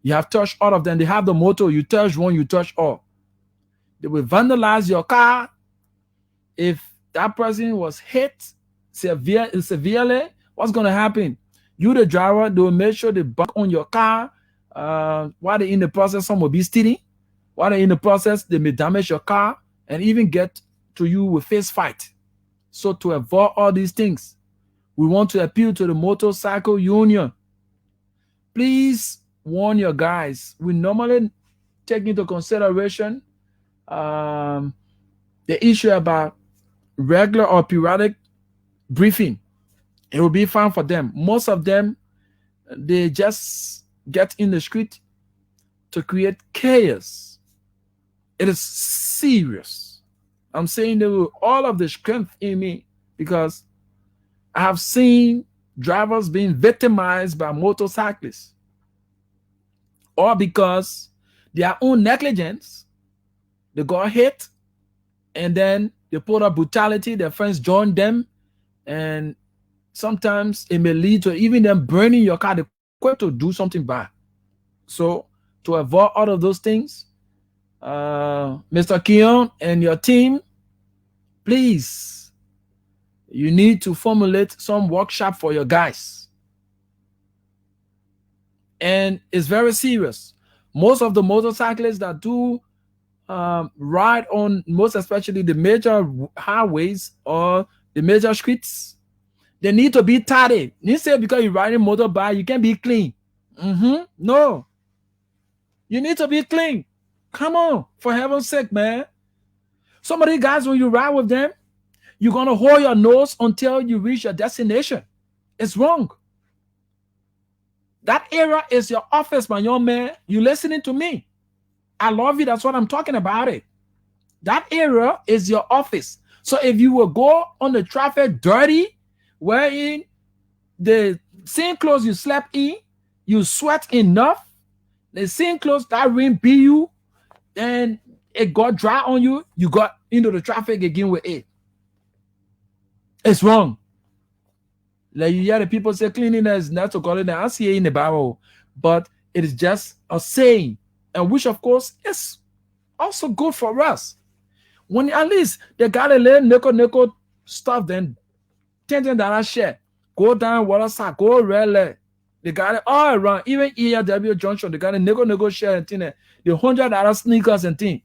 You have touched all of them. They have the motto, you touch one, you touch all. They will vandalize your car. If that person was hit severely, what's going to happen? You, the driver, they will make sure they bump on your car. While they're in the process, some will be stealing. While they're in the process, they may damage your car and even get to you with fist fight. So to avoid all these things, we want to appeal to the motorcycle union. Please warn your guys. We normally take into consideration the issue about regular or periodic briefing. It will be fine for them. Most of them, they just get in the street to create chaos. It is serious. I'm saying that with all of the strength in me, because I have seen drivers being victimized by motorcyclists, or because their own negligence, they got hit, and then they put up brutality, their friends join them, and sometimes it may lead to even them burning your car. They quit to do something bad. So to avoid all of those things, Mr. Keon and your team, please, you need to formulate some workshop for your guys. And it's very serious. Most of the motorcyclists that do ride on, most especially the major highways or the major streets, they need to be tidy. You say because you're riding motorbike, you can't be clean. No. You need to be clean. Come on, for heaven's sake, man. Some of these guys, when you ride with them, you're going to hold your nose until you reach your destination. It's wrong. That area is your office, my young man. You listening to me? I love you. That's what I'm talking about it. That area is your office. So if you will go on the traffic dirty, wearing the same clothes you slept in, you sweat enough, the same clothes that rain beat you, and it got dry on you, you got into the traffic again with it. It's wrong. Like you hear the people say cleanliness is not to call it. I see it in the Bible, but it is just a saying, and which of course is also good for us. When at least they got a little nickel stuff, then $10 share, go down Waterside, go Red. They got it all around. Even ERW Junction, they got a nickel share and thing. The $100 sneakers and thing.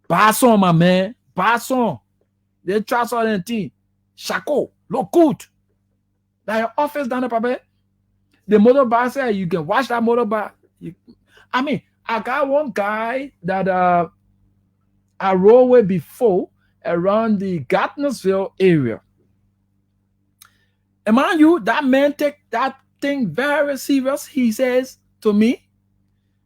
Buy some, my man. Buy some. They try some and thing. Shako, look good. Now your office down there, Papa. The motorbike say you can watch that motorbike. I mean, I got one guy that I rode with before around the Gardnersville area. And mind you, that man take that thing very serious. He says to me,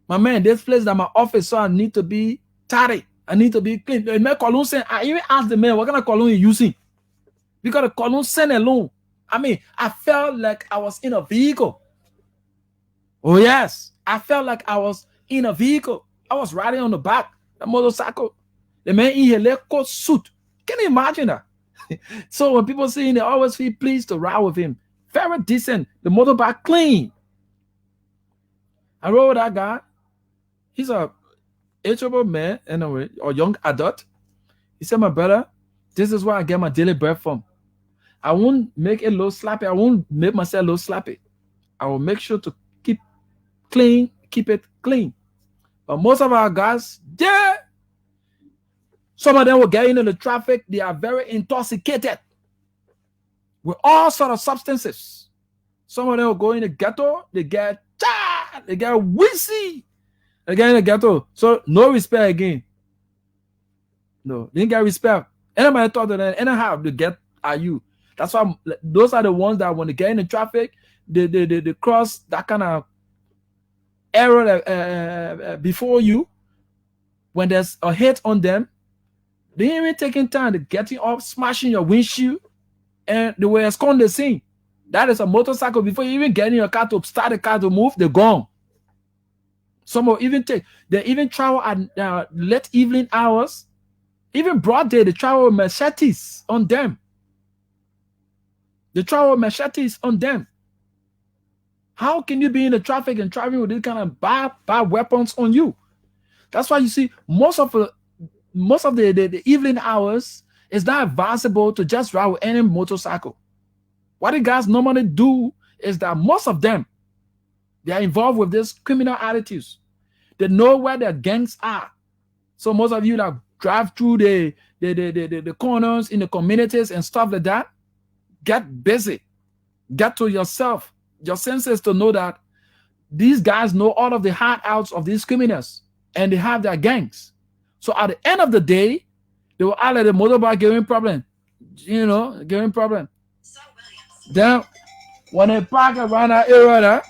my man, this place is my office, so I need to be tidy. I need to be clean. The man cologne saying, I even asked the man, what kind of cologne you using? Because the cologne scent alone, I mean, I felt like I was in a vehicle. Oh yes, I felt like I was in a vehicle. I was riding on the back, a motorcycle. The man in his leather coat suit. Can you imagine that? So when people see him, they always feel pleased to ride with him. Very decent. The motorbike clean. I rode with that guy. He's a ageable man, anyway, or young adult. He said, my brother, this is where I get my daily bread from. I won't make it low slappy. I won't make myself low slappy. I will make sure to keep clean, keep it clean. But most of our guys, yeah, some of them will get into the traffic. They are very intoxicated with all sort of substances. Some of them will go in the ghetto. They get wheezy. They get in the ghetto. So no respect again. No, they didn't get respect. Anybody thought that anyhow they get at you. That's why those are the ones that when they get in the traffic, they cross that kind of area before you. When there's a hit on them, They ain't even taking time to getting up, smashing your windshield, and they were escorting the scene. That is a motorcycle. Before you even get in your car to start the car to move, they're gone. Some will even they even travel at late evening hours, even broad day. They travel with machetes on them. They travel with machetes on them. How can you be in the traffic and traveling with this kind of bad weapons on you? That's why you see most of the evening hours is not advisable to just ride with any motorcycle. What the guys normally do is that most of them, they are involved with these criminal attitudes. They know where their gangs are. So most of you that drive through the corners in the communities and stuff like that, get busy. Get to yourself, your senses, to know that these guys know all of the hideouts of these criminals and they have their gangs. So at the end of the day, they will either the motorbike giving problem, giving problem. Then when they park around that area,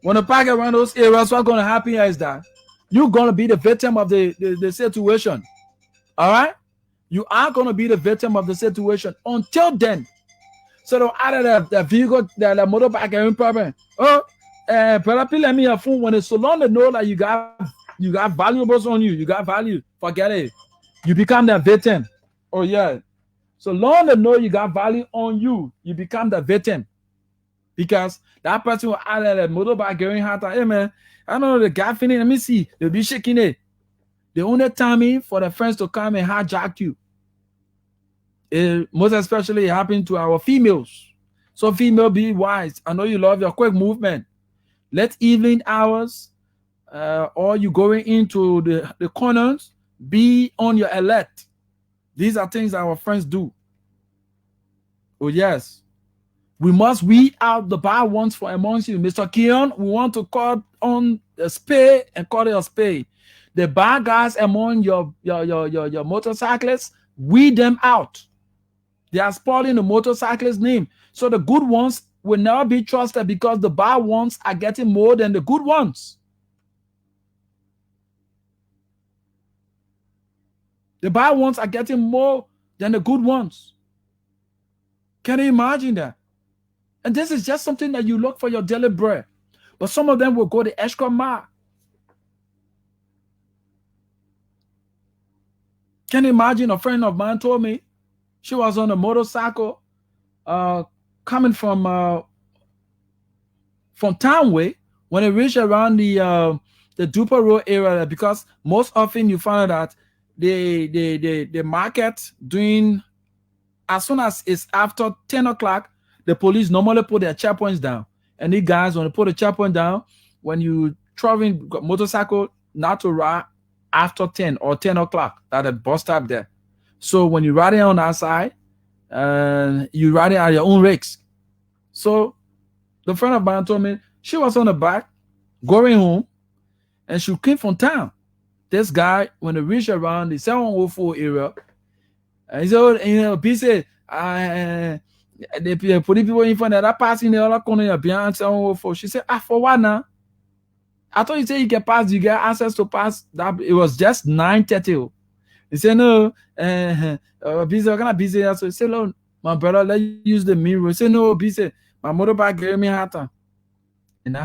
when they park around those areas, what's going to happen is that you're going to be the victim of the situation. All right? You are going to be the victim of the situation until then. So the either the vehicle, the motorbike having problem. Oh, probably let me have phone when it's so long they know that you got valuables on you. You got value. Forget it. You become the victim. Oh yeah. So long they know you got value on you, you become the victim. Because that person will either the motorbike going hard. Hey man, I don't know the guy feeling. Let me see. They'll be shaking it. The only timing for the friends to come and hijack you. Most especially it happened to our females. So female, be wise. I know you love your quick movement. Let evening hours or you going into the corners, be on your alert. These are things our friends do. Oh yes. We must weed out the bad ones for amongst you. Mr. Keon, we want to call on a spade and call it a spade. The bad guys among your motorcyclists, weed them out. They are spoiling the motorcyclist name. So the good ones will never be trusted because the bad ones are getting more than the good ones. The bad ones are getting more than the good ones. Can you imagine that? And this is just something that you look for your daily bread. But some of them will go the extra mile. Can you imagine? A friend of mine told me she was on a motorcycle coming from Townway when it reached around the Duper Road area, because most often you find that the market doing, as soon as it's after 10 o'clock, the police normally put their checkpoints down. And these guys, when they put the checkpoint down, when you traveling motorcycle, not to ride after 10 or 10 o'clock, that a bus stop there. So when you're riding on that side, you're riding at your own risk. So the friend of mine told me she was on the bike going home, and she came from town. This guy, when they reached around the 704 area, and he said, he said, the police people in front of that passing the other corner behind 704. She said, for what now? I thought you said you can pass, you get access to pass. That it was just 9:30. He said, no, busy, I'm kind of busy. So he said, no, my brother, let you use the mirror. He said, no, busy. My motorbike gave me a time. And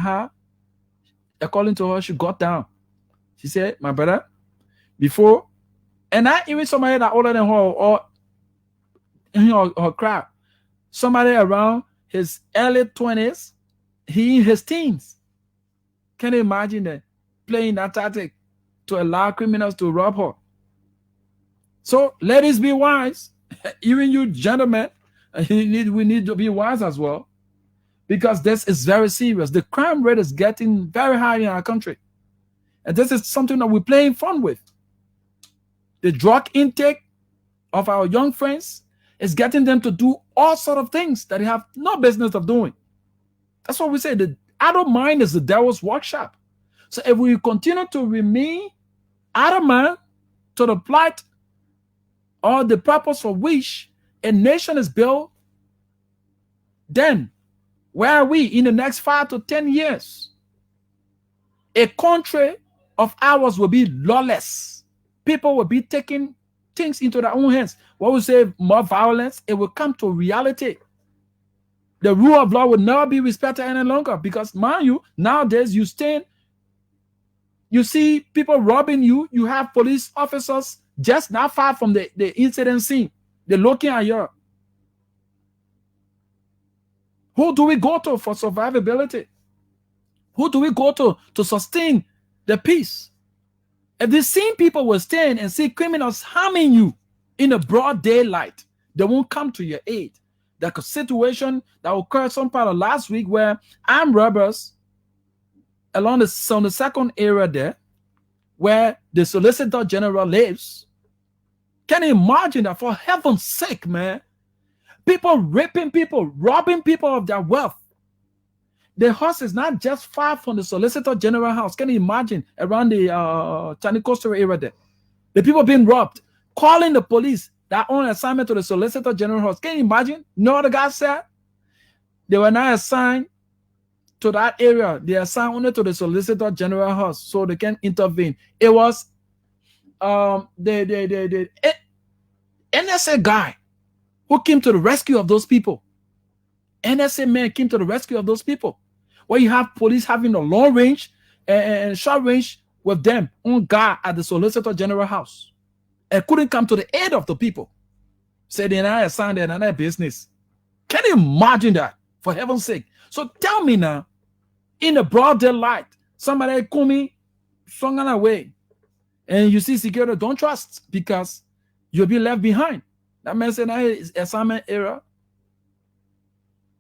according to her, she got down. She said, my brother, before, and not even somebody that older than her or in her crowd, somebody around his early 20s, he in his teens. Can you imagine that? Playing that tactic to allow criminals to rob her. So ladies, be wise. Even you gentlemen, we need to be wise as well, because this is very serious. The crime rate is getting very high in our country. And this is something that we're playing fun with. The drug intake of our young friends is getting them to do all sorts of things that they have no business of doing. That's what we say. The adult mind is the devil's workshop. So if we continue to remain adamant to the plight or the purpose for which a nation is built, then where are we in the next 5 to 10 years? A country of ours will be lawless. people will be taking things into their own hands. What we say, more violence, it will come to reality. The rule of law will never be respected any longer because, mind you, nowadays you see people robbing you. You have police officers just not far from the incident scene. They're looking at you. Who do we go to for survivability? Who do we go to sustain the peace? If the same people will stand and see criminals harming you in the broad daylight, they won't come to your aid. Like a situation that occurred some part of last week where armed robbers along the second area there, where the Solicitor General lives. Can you imagine that? For heaven's sake, man? People raping people, robbing people of their wealth. The house is not just far from the Solicitor General house. Can you imagine around the Chani Coastal area there? The people being robbed, calling the police that on assignment to the Solicitor General house. Can you imagine? No other guy said they were not assigned to that area. They assigned only to the Solicitor General house so they can intervene. It was the NSA guy who came to the rescue of those people. NSA man came to the rescue of those people. Where you have police having a long range and short range with them on guard at the Solicitor General house. And couldn't come to the aid of the people. Said they're not assigned, they're not business. Can you imagine that? For heaven's sake. So tell me now, in the broad daylight, somebody coming, swung away, and you see security, don't trust because you'll be left behind. That man said that is assignment error.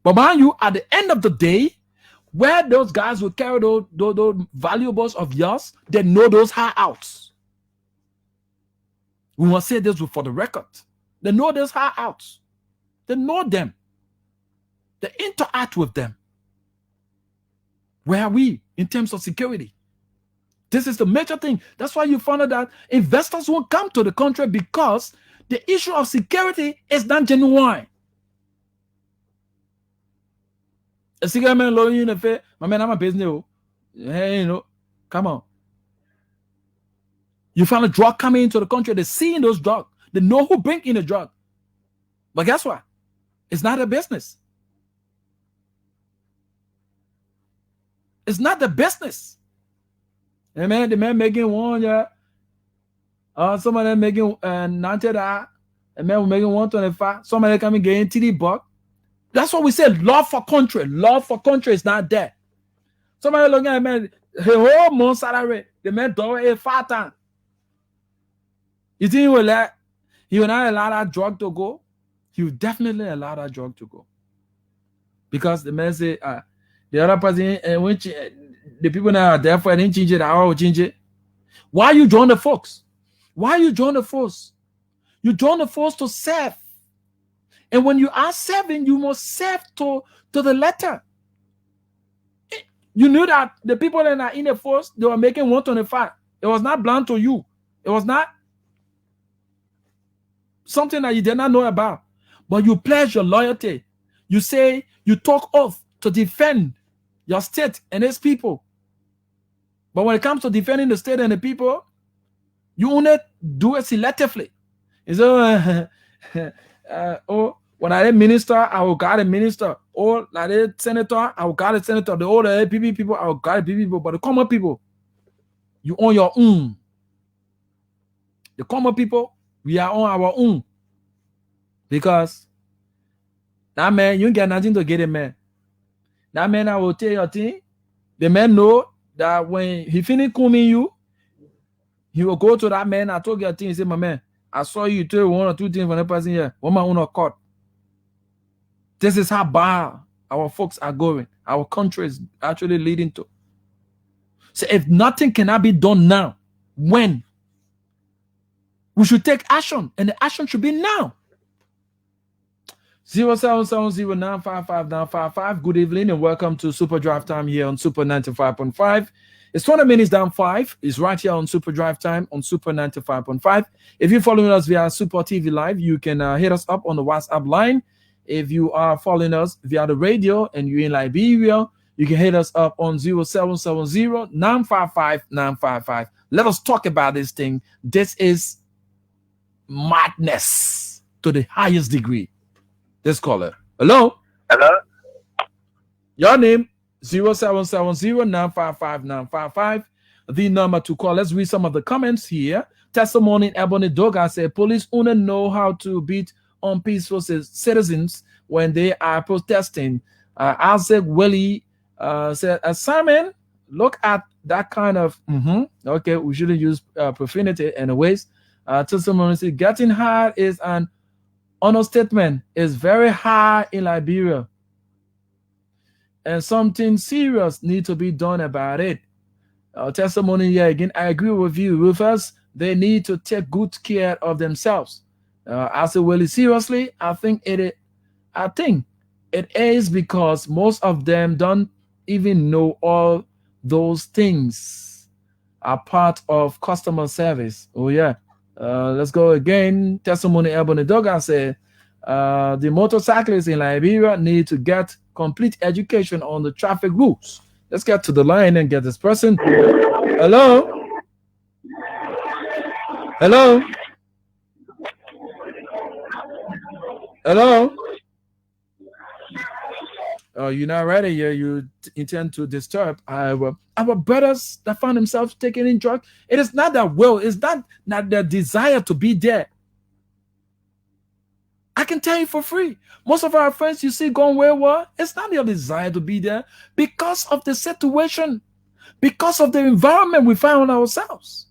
But mind you, at the end of the day, where those guys will carry those valuables of yours, they know those hideouts. We must say this for the record. They know those hideouts. They know them. They interact with them. Where are we in terms of security? This is the major thing. That's why you found out that investors won't come to the country because the issue of security is not genuine. A cigarette man low in the face, my man, I'm a business. Hey, you know, come on. You found a drug coming into the country, they're seeing those drugs. They know who bring in the drug. But guess what? It's not a business. It's not the business. And man, the man making one, yeah. Some of them making 90 that. And man, we're making 125. Some of them coming getting TD buck. That's what we say. Love for country. Love for country is not there. Somebody looking at man, the whole month salary, the man do it 5 times. You think he will not allow that drug to go? He will definitely allow that drug to go. Because the man say, the other person, which the people that are there for it didn't change it, I will change it. Why you join the folks? Why you join the force? You join the force to serve. And when you are serving, you must serve to the letter. You knew that the people that are in the force, they were making 125. It was not blind to you. It was not something that you did not know about. But you pledge your loyalty. You say, you talk oath to defend your state and its people. But when it comes to defending the state and the people, you only do it selectively. So, when I minister, I will guard a minister. Or like a senator, I will guard a senator. The older APP people, I will guard APP people. But the common people, you on your own. The common people, we are on our own. Because that man, you get nothing to get a man. That man, I will tell your thing. The man know that when he finish coming you, he will go to that man. I told you a thing. He said, my man, I saw you tell 1 or 2 things from the person here. One man on a court. This is how bad our folks are going. Our country is actually leading to. So if nothing cannot be done now, when? We should take action, and the action should be now. 0770955. Good evening and welcome to Super Drive Time here on Super 95.5. It's 20 minutes down 5. It's right here on Super Drive Time on Super 95.5. If you're following us via Super TV Live, you can hit us up on the WhatsApp line. If you are following us via the radio and you're in Liberia, You can hit us up on 0770-955-955. Let us talk about this thing. This is madness to the highest degree. This caller. Hello? Hello? Your name, 0770-955-955. The number to call. Let's read some of the comments here. Testimony Ebony Doga said, police only know how to beat on peaceful citizens when they are protesting. Isaac Willie said, Simon, look at that kind of, okay, we shouldn't use profanity anyways. Testimony said, getting high is an understatement. It's very high in Liberia. And something serious needs to be done about it. Testimony here again, I agree with you, Rufus. They need to take good care of themselves. I said, really seriously, I think it is because most of them don't even know all those things are part of customer service. Oh yeah. Let's go again. Testimony Ebony Doga said, the motorcyclists in Liberia need to get complete education on the traffic rules. Let's get to the line and get this person. Hello? Hello? Hello? Oh, you're not ready yet. You intend to disturb our brothers that found themselves taking in drugs. It is not that will. It's not their desire to be there. I can tell you for free. Most of our friends you see going wayward, it's not their desire to be there because of the situation, because of the environment we found ourselves.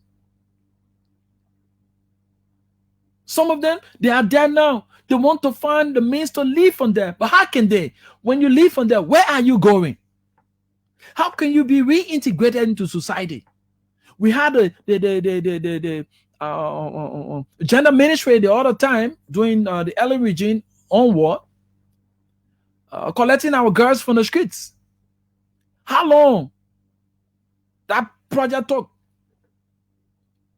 Some of them, they are there now. They want to find the means to leave from there. But how can they? When you leave from there, where are you going? How can you be reintegrated into society? We had the gender ministry the other time during the early regime onward, collecting our girls from the streets. How long that project took?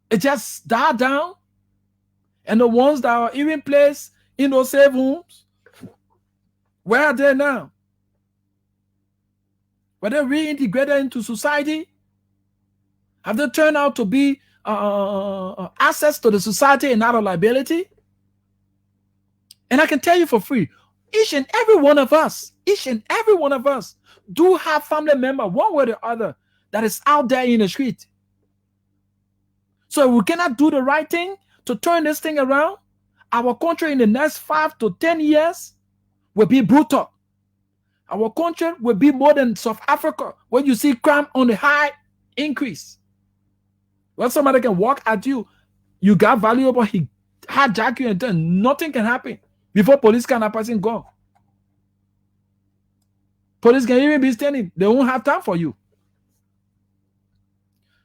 It just died down. And the ones that are even placed in those safe homes, where are they now? Were they reintegrated into society? Have they turned out to be assets to the society and not a liability? And I can tell you for free, each and every one of us do have family member, one way or the other, that is out there in the street. So if we cannot do the right thing to turn this thing around, our country in the next 5 to 10 years will be brutal. Our country will be more than South Africa, where you see crime on the high increase. When somebody can walk at you, you got valuable, he hijack you, and then nothing can happen before police can have person go. Police can even be standing. They won't have time for you.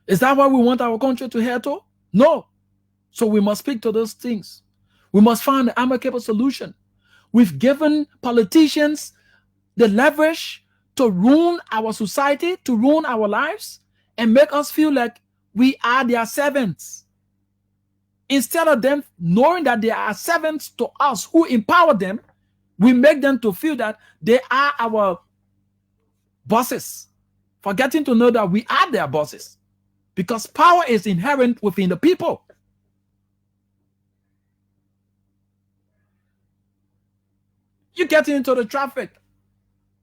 Is that what we want our country to head to? No. So we must speak to those things. We must find an amicable solution. We've given politicians the leverage to ruin our society, to ruin our lives, and make us feel like we are their servants. Instead of them knowing that they are servants to us who empower them, we make them to feel that they are our bosses, forgetting to know that we are their bosses. Because power is inherent within the people. You get into the traffic.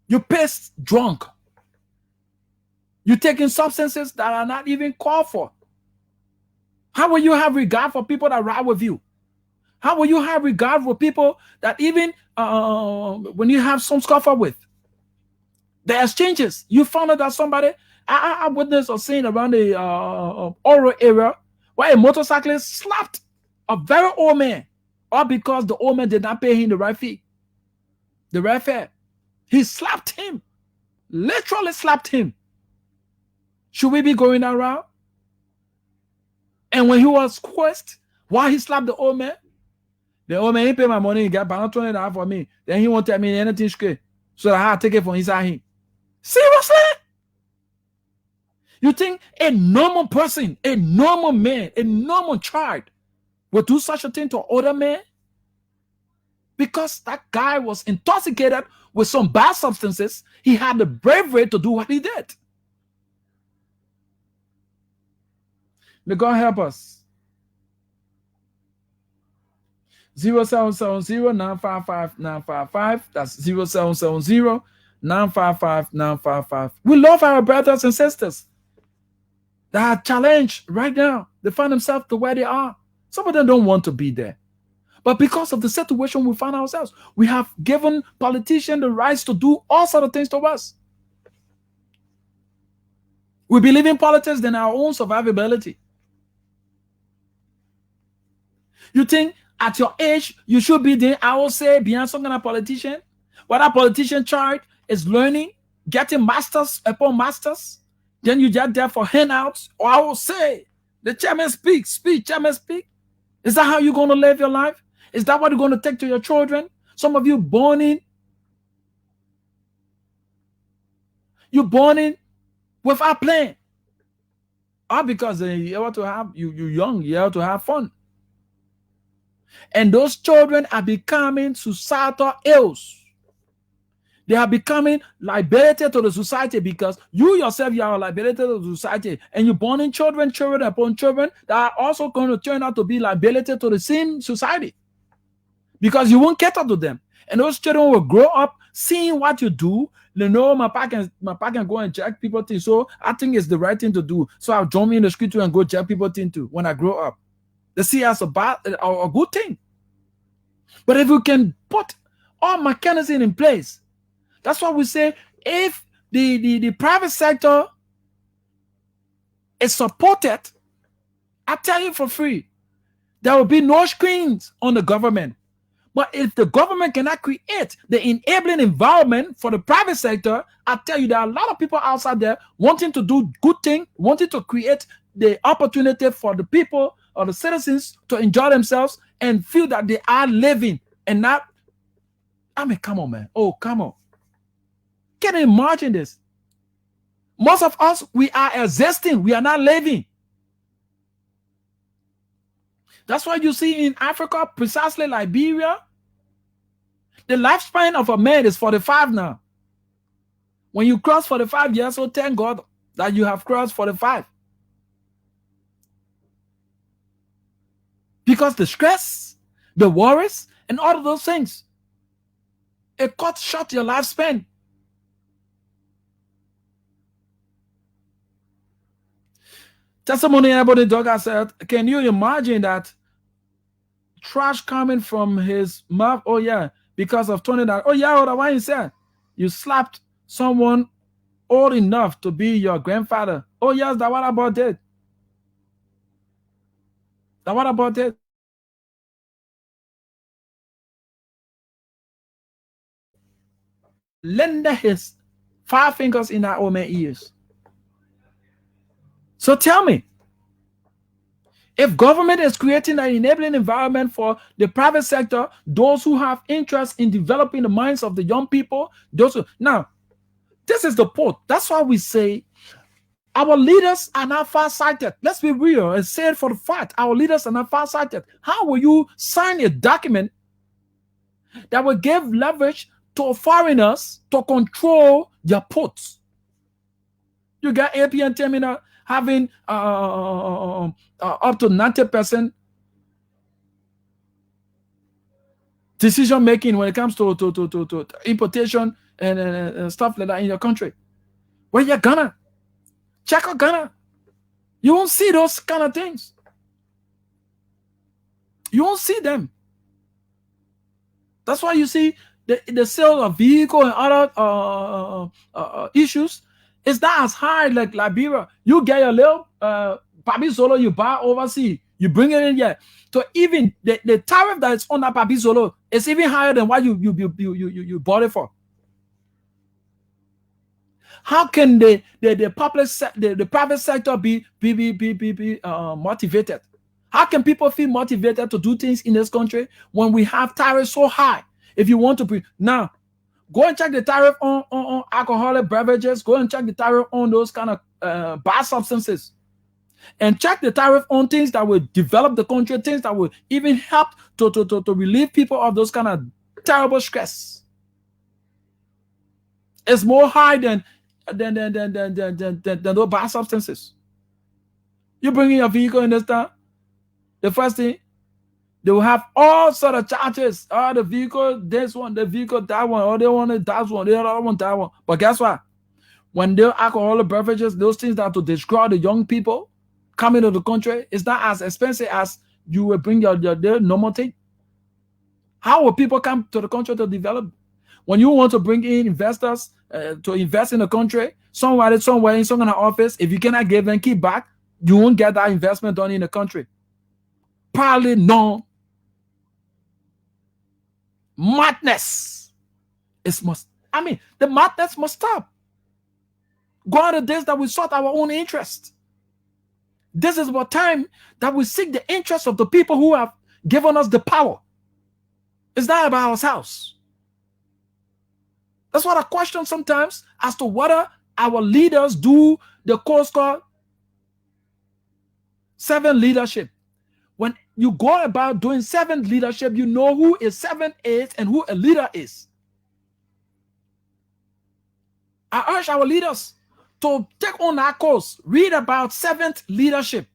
You piss drunk. You're taking substances that are not even called for. How will you have regard for people that ride with you? How will you have regard for people that even when you have some scuffle with? The exchanges. You found out that somebody, I witnessed or seen around the Oro area where a motorcyclist slapped a very old man, all because the old man did not pay him the right fee. The right fare. He slapped him. Literally slapped him. Should we be going around? And when he was questioned why he slapped the old man he paid my money, he got about $20 for me. Then he won't tell me anything straight. So I had to take it from inside him. Seriously? You think a normal person, a normal man, a normal child would do such a thing to an older man? Because that guy was intoxicated with some bad substances, he had the bravery to do what he did. May God help us. 0770-955-955. That's 0770-955-955. We love our brothers and sisters that are challenged right now. They find themselves to where they are. Some of them don't want to be there. But because of the situation we find ourselves, we have given politicians the rights to do all sorts of things to us. We believe in politics than our own survivability. You think at your age, you should be there, I will say, beyond some kind of politician? What a politician child is learning, getting masters upon masters, then you get there for handouts, or I will say, the chairman speaks, chairman speak. Is that how you're going to live your life? Is that what you're going to take to your children? Some of you born in without plan. All because you want to have you're young, you have to have fun. And those children are becoming societal ills. They are becoming liability to the society because you yourself, you are a liability to the society. And you're born in children upon children that are also going to turn out to be liability to the same society. Because you won't cater to them. And those children will grow up seeing what you do. They know my pa can go and jack people things. So I think it's the right thing to do. So I'll join me in the street too and go jack people things too when I grow up. They see as a good thing. But if we can put all mechanisms in place, that's why we say if the private sector is supported, I tell you for free, there will be no screens on the government. But if the government cannot create the enabling environment for the private sector, I tell you there are a lot of people outside there wanting to do good things, wanting to create the opportunity for the people or the citizens to enjoy themselves and feel that they are living and not, I mean, come on, man. Oh, come on. Can you imagine this? Most of us, we are existing. We are not living. That's why you see in Africa, precisely Liberia, the lifespan of a man is 45 now. When you cross 45 years old, thank God that you have crossed 45. Because the stress, the worries, and all of those things, it cut short your lifespan. Testimony about the dog, I said, can you imagine that trash coming from his mouth? Oh yeah, because of $20. Oh yeah, what why he said you slapped someone old enough to be your grandfather. Oh yes, that what about it? That what about it? Lender his 5 fingers in that old man's ears. So tell me, if government is creating an enabling environment for the private sector, those who have interest in developing the minds of the young people, now, this is the point. That's why we say our leaders are not far-sighted. Let's be real and say it for the fact. Our leaders are not far-sighted. How will you sign a document that will give leverage to foreigners to control your ports? You got APN terminal having up to 90% decision making when it comes to importation and stuff like that in your country. Where you're Ghana, check out Ghana. You won't see those kind of things. You won't see them. That's why you see the sale of vehicle and other issues. It's not as high like Liberia. You get your little Papi Solo you buy overseas, you bring it in here. So even the tariff that is on that Papi Solo is even higher than what you bought it for. How can the private sector be motivated? How can people feel motivated to do things in this country when we have tariffs so high? If you want to now, go and check the tariff on alcoholic beverages. Go and check the tariff on those kind of bad substances. And check the tariff on things that will develop the country, things that will even help to relieve people of those kind of terrible stress. It's more high than those bad substances. You bring in your vehicle in this town, the first thing, they will have all sort of charges. Oh, the vehicle, this one, the vehicle, that one, or they want it, that one, the other one, that one. But guess what? When they're alcoholic beverages, those things that to destroy the young people coming to the country, it's not as expensive as you will bring your normal thing. How will people come to the country to develop? When you want to bring in investors to invest in the country, somewhere in some office, if you cannot give them kickback, you won't get that investment done in the country. Probably no. Madness. The madness must stop. Go on the days that we sought our own interest. This is what time that we seek the interest of the people who have given us the power. It's not about ourselves. That's what I question sometimes as to whether our leaders do the course called servant leadership. When you go about doing servant leadership, you know who a servant is and who a leader is. I urge our leaders to take on that course. Read about servant leadership.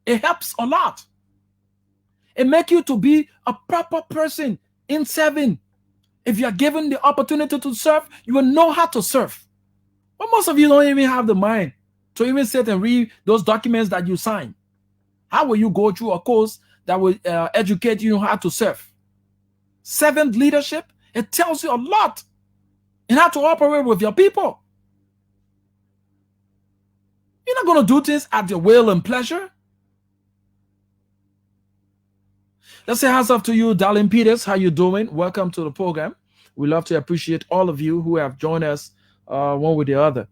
It helps a lot. It makes you to be a proper person in serving. If you are given the opportunity to serve, you will know how to serve. But most of you don't even have the mind to even sit and read those documents that you sign. How will you go through a course that will educate you how to serve? Servant leadership, it tells you a lot in how to operate with your people. You're not going to do things at your will and pleasure. Let's say hands up to you, Darlene Peters. How you doing? Welcome to the program. We love to appreciate all of you who have joined us one with the other.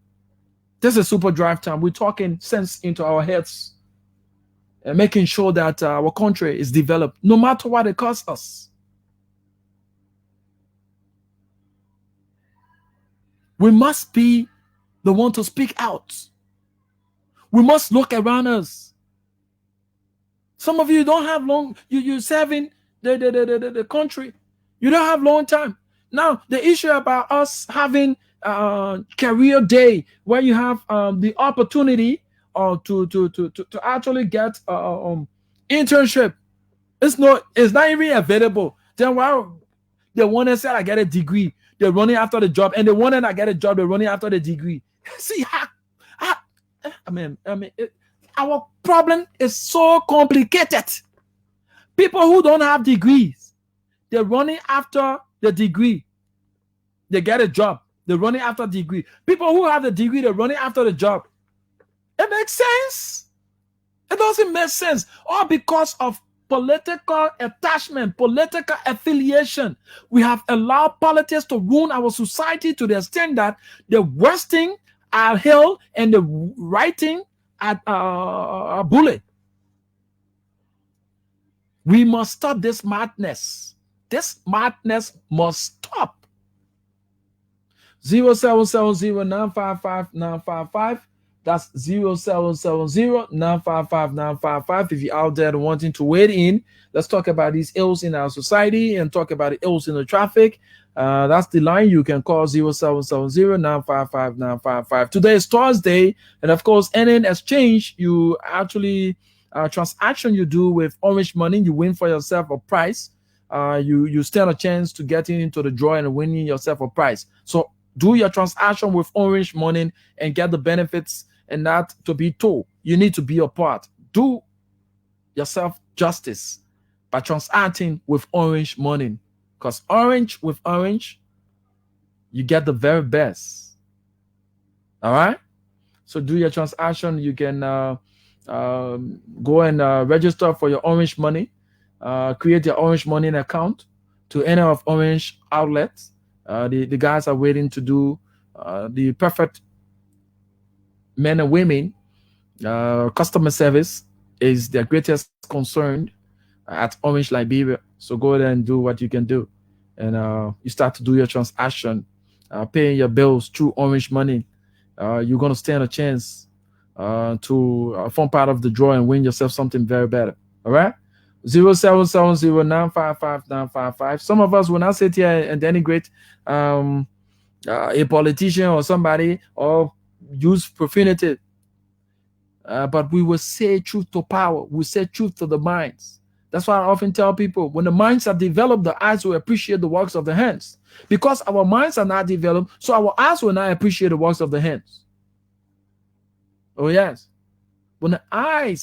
This is Super Drive Time. We're talking sense into our heads and making sure that our country is developed, no matter what it costs us. We must be the one to speak out. We must look around us. Some of you don't have long, you're serving the country. You don't have long time. Now, the issue about us having career day where you have the opportunity to actually get internship, it's not even available. Then why the one that said I get a degree, they're running after the job, and the one that I get a job, they're running after the degree. See, our problem is so complicated. People who don't have degrees, they're running after the degree. They get a job, they're running after the degree. People who have the degree, they're running after the job. It makes sense? It doesn't make sense. All because of political attachment, political affiliation. We have allowed politics to ruin our society to the extent that the worst thing are held and the right thing at a bullet. We must stop this madness. This madness must stop. 0770-955-955. That's 0770-955-955. If you're out there wanting to weigh in, let's talk about these ills in our society and talk about the ills in the traffic. That's the line. You can call 0770-955-955. Today is Thursday, and of course, any exchange you actually transaction you do with Orange Money, you win for yourself a prize. You stand a chance to get into the draw and winning yourself a prize. So do your transaction with Orange Money and get the benefits and not to be told. You need to be a part. Do yourself justice by transacting with Orange Money. Because with Orange, you get the very best. All right? So do your transaction. You can go and register for your Orange Money. Create your Orange Money account to any of Orange outlets. The guys are waiting to do the perfect men and women. Customer service is their greatest concern at Orange Liberia. So go there and do what you can do. And you start to do your transaction, paying your bills through Orange Money. You're going to stand a chance to form part of the draw and win yourself something very better. All right? 0770-955-955. Some of us will not sit here and denigrate a politician or somebody, or use profanity. But we will say truth to power. We say truth to the minds. That's why I often tell people, when the minds are developed, the eyes will appreciate the works of the hands. Because our minds are not developed, so our eyes will not appreciate the works of the hands. Oh yes. When I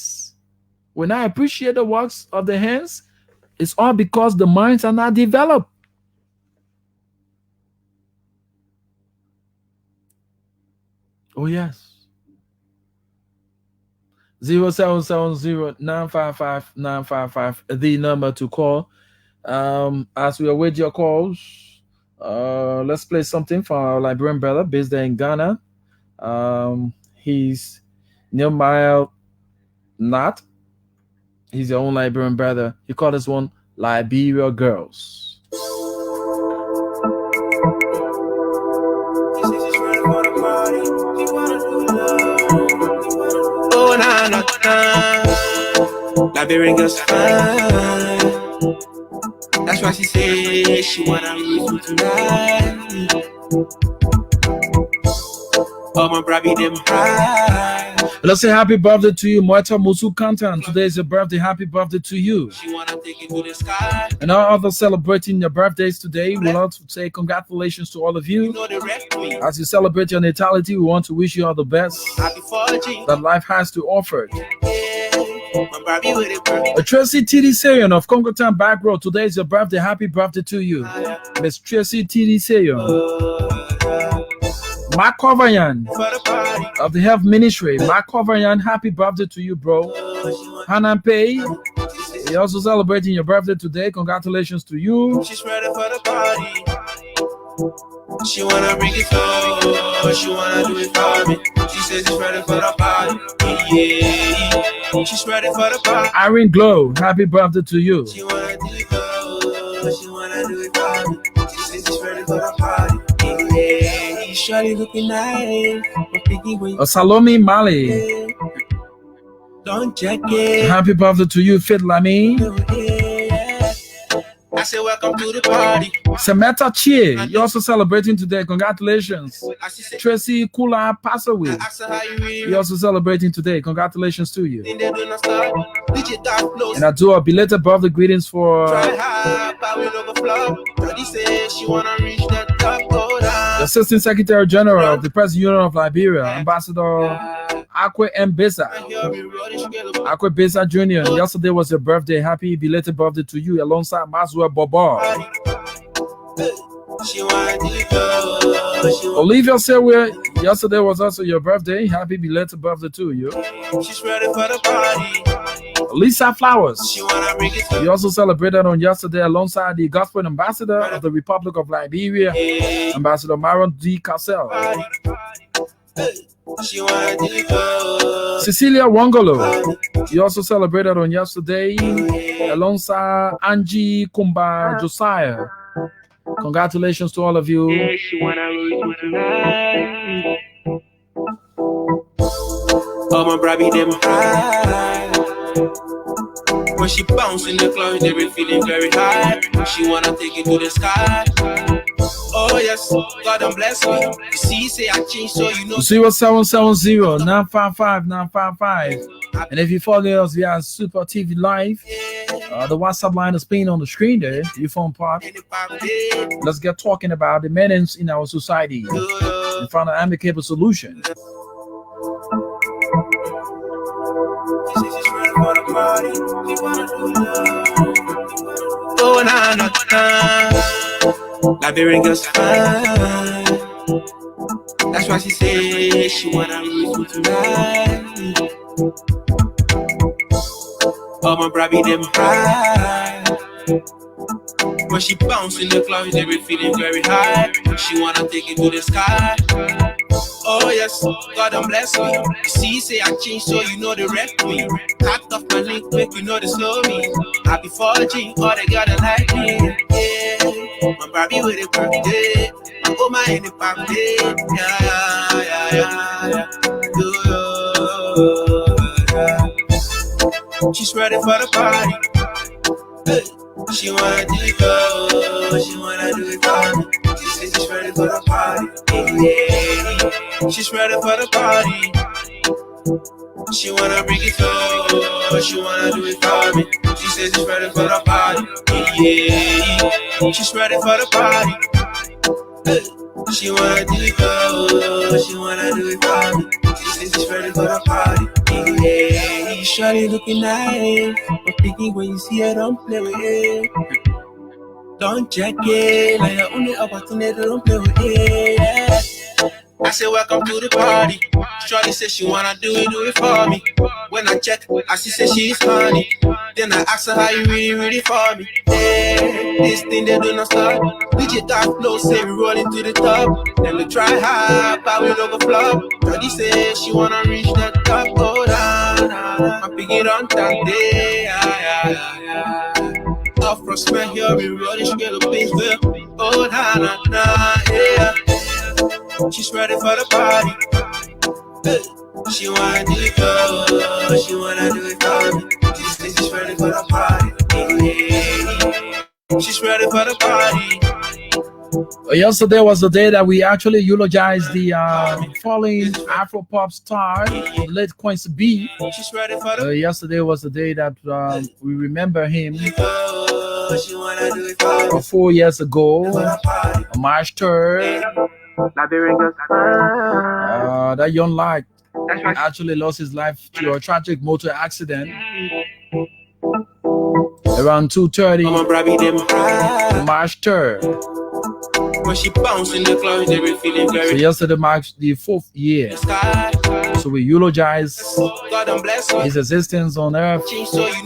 appreciate the works of the hands, it's all because the minds are not developed. Oh yes. 0770-955-955, the number to call. As we await your calls, let's play something for our Liberian brother based there in Ghana. He's Nehemiah Not. He's your own Liberian brother. He called this one Liberia Girls. Oh, nah, nah, nah. Liberian girls fine. That's why she says she wanna lose me tonight. Oh, my brabby them high. Let's say happy birthday to you, Moeta Musu Kantan. Today is your birthday. Happy birthday to you. She wanna take it to the sky. And all others celebrating your birthdays today, we want to say congratulations to all of you. You know the rest me. As you celebrate your natality, we want to wish you all the best Happy 4G. that life has to offer. My brabby with it, bro. Tracy TD Sayon of Congo Town Back Road. Today is your birthday. Happy birthday to you, Miss Tracy TD Sayon. Mark Kovayan For the party. of the Health Ministry. Mark Kovayan, happy birthday to you, bro. Hanan Pei, you're also celebrating your birthday today. Congratulations to you. She's ready for the party. She wanna bring it slow. She wanna do it for me. She says she's ready for the party. Yeah. She's ready for the party. Irene Glow, happy birthday to you. She wanna do it slow. She wanna do it for me. She says she's ready for the party. Yeah. Shawty looking nice. Salome Mali, Don't check it. happy birthday to you. Fit Lami. I say welcome to the party. Samantha Chie, you're also celebrating today. Congratulations. I say Tracy Kula Passawi, ask her how you really. you're also celebrating today. Congratulations to you. Think they do not start. Digital flows. And I do a belated birthday greetings for Try hard, but we don't go flop. Jody says she wanna reach that top, go down. the Assistant Secretary General of the Press Union of Liberia, Ambassador Akwe Mbesa. Hear me rolling, she get a Akwe Besa Jr. Yesterday was your birthday. Happy belated birthday to you alongside Maswa Bobo. party. She wanna do it, girl. She wanna- Olivia Sewe, yesterday was also your birthday. Happy belated birthday to you. She's ready for the party. Lisa Flowers, She wanna bring it to you also celebrated on yesterday alongside the Gospel Ambassador of the Republic of Liberia, Ambassador Maron D. Cassell. party. She wanna do it, girl. Cecilia Wongolo, you also celebrated on yesterday alongside Angie Kumba Josiah. Congratulations to all of you. She wanna lose me tonight. Oh, my brabby them high. When she bounce in the club, they be feeling very high. She wanna take it to the sky. Oh yes, God bless me. You see, say I changed, so you know. 0770-955-955. And if you follow us via Super TV Live, the WhatsApp line is playing on the screen there. You phone part. Let's get talking about the menace in our society and find an amicable solution. Oh, nah, nah, nah. Liberian girls fine. That's why she says she wanna lose me tonight. Oh, my brabby them high. When she bounce in the club, they be feeling very high. She wanna take it to the sky. Oh yes, God bless me. You see, say I changed, so you know the rest me. Cut off my link, make you know the slow me. Happy 4G, all they gotta like me. Yeah, my Barbie with a birthday. My Oma in the party. Yeah. She's ready for the party. Hey, she wanna do it, girl. She wanna do it for me. She says she's ready for the party. Yeah. She's ready for the party. She wanna bring it slow, she wanna do it for me. She says she's ready for the party. Yeah. She's ready for the party. She wanna do it for, she wanna do it for me. She says she's ready for the party. Yeah. Shawty looking nice, but thinking when you see her, don't play with it. Don't check it, like your only opportunity, don't play with it. Yeah. I say welcome to the party. Shawty says she wanna do it for me. When I check, I see say she's honey. Then I ask her how you really for me. Hey, this thing they do not stop. DJ top flow, say we rolling to the top. Then we try hard, but we don't go flop. Shawty says she wanna reach the top. Oh, nah. I'm picking on that day. Off from smell here, we rolling straight up in here. Oh, nah, yeah. She's ready for the party. She wanna do it for, she wanna do it for me. She says she's ready for the party. Yeah. She's ready for the party. Yesterday was the day that we actually eulogized the fallen Afro-pop star, late Quincy B. Yesterday was the day that we remember him 4 years ago, March 3rd. That young lad actually lost his life to a tragic motor accident around 2:30 March 3rd. When she bounced in the club, they were feeling very. So yesterday marks the 4th year. So we eulogize his existence on earth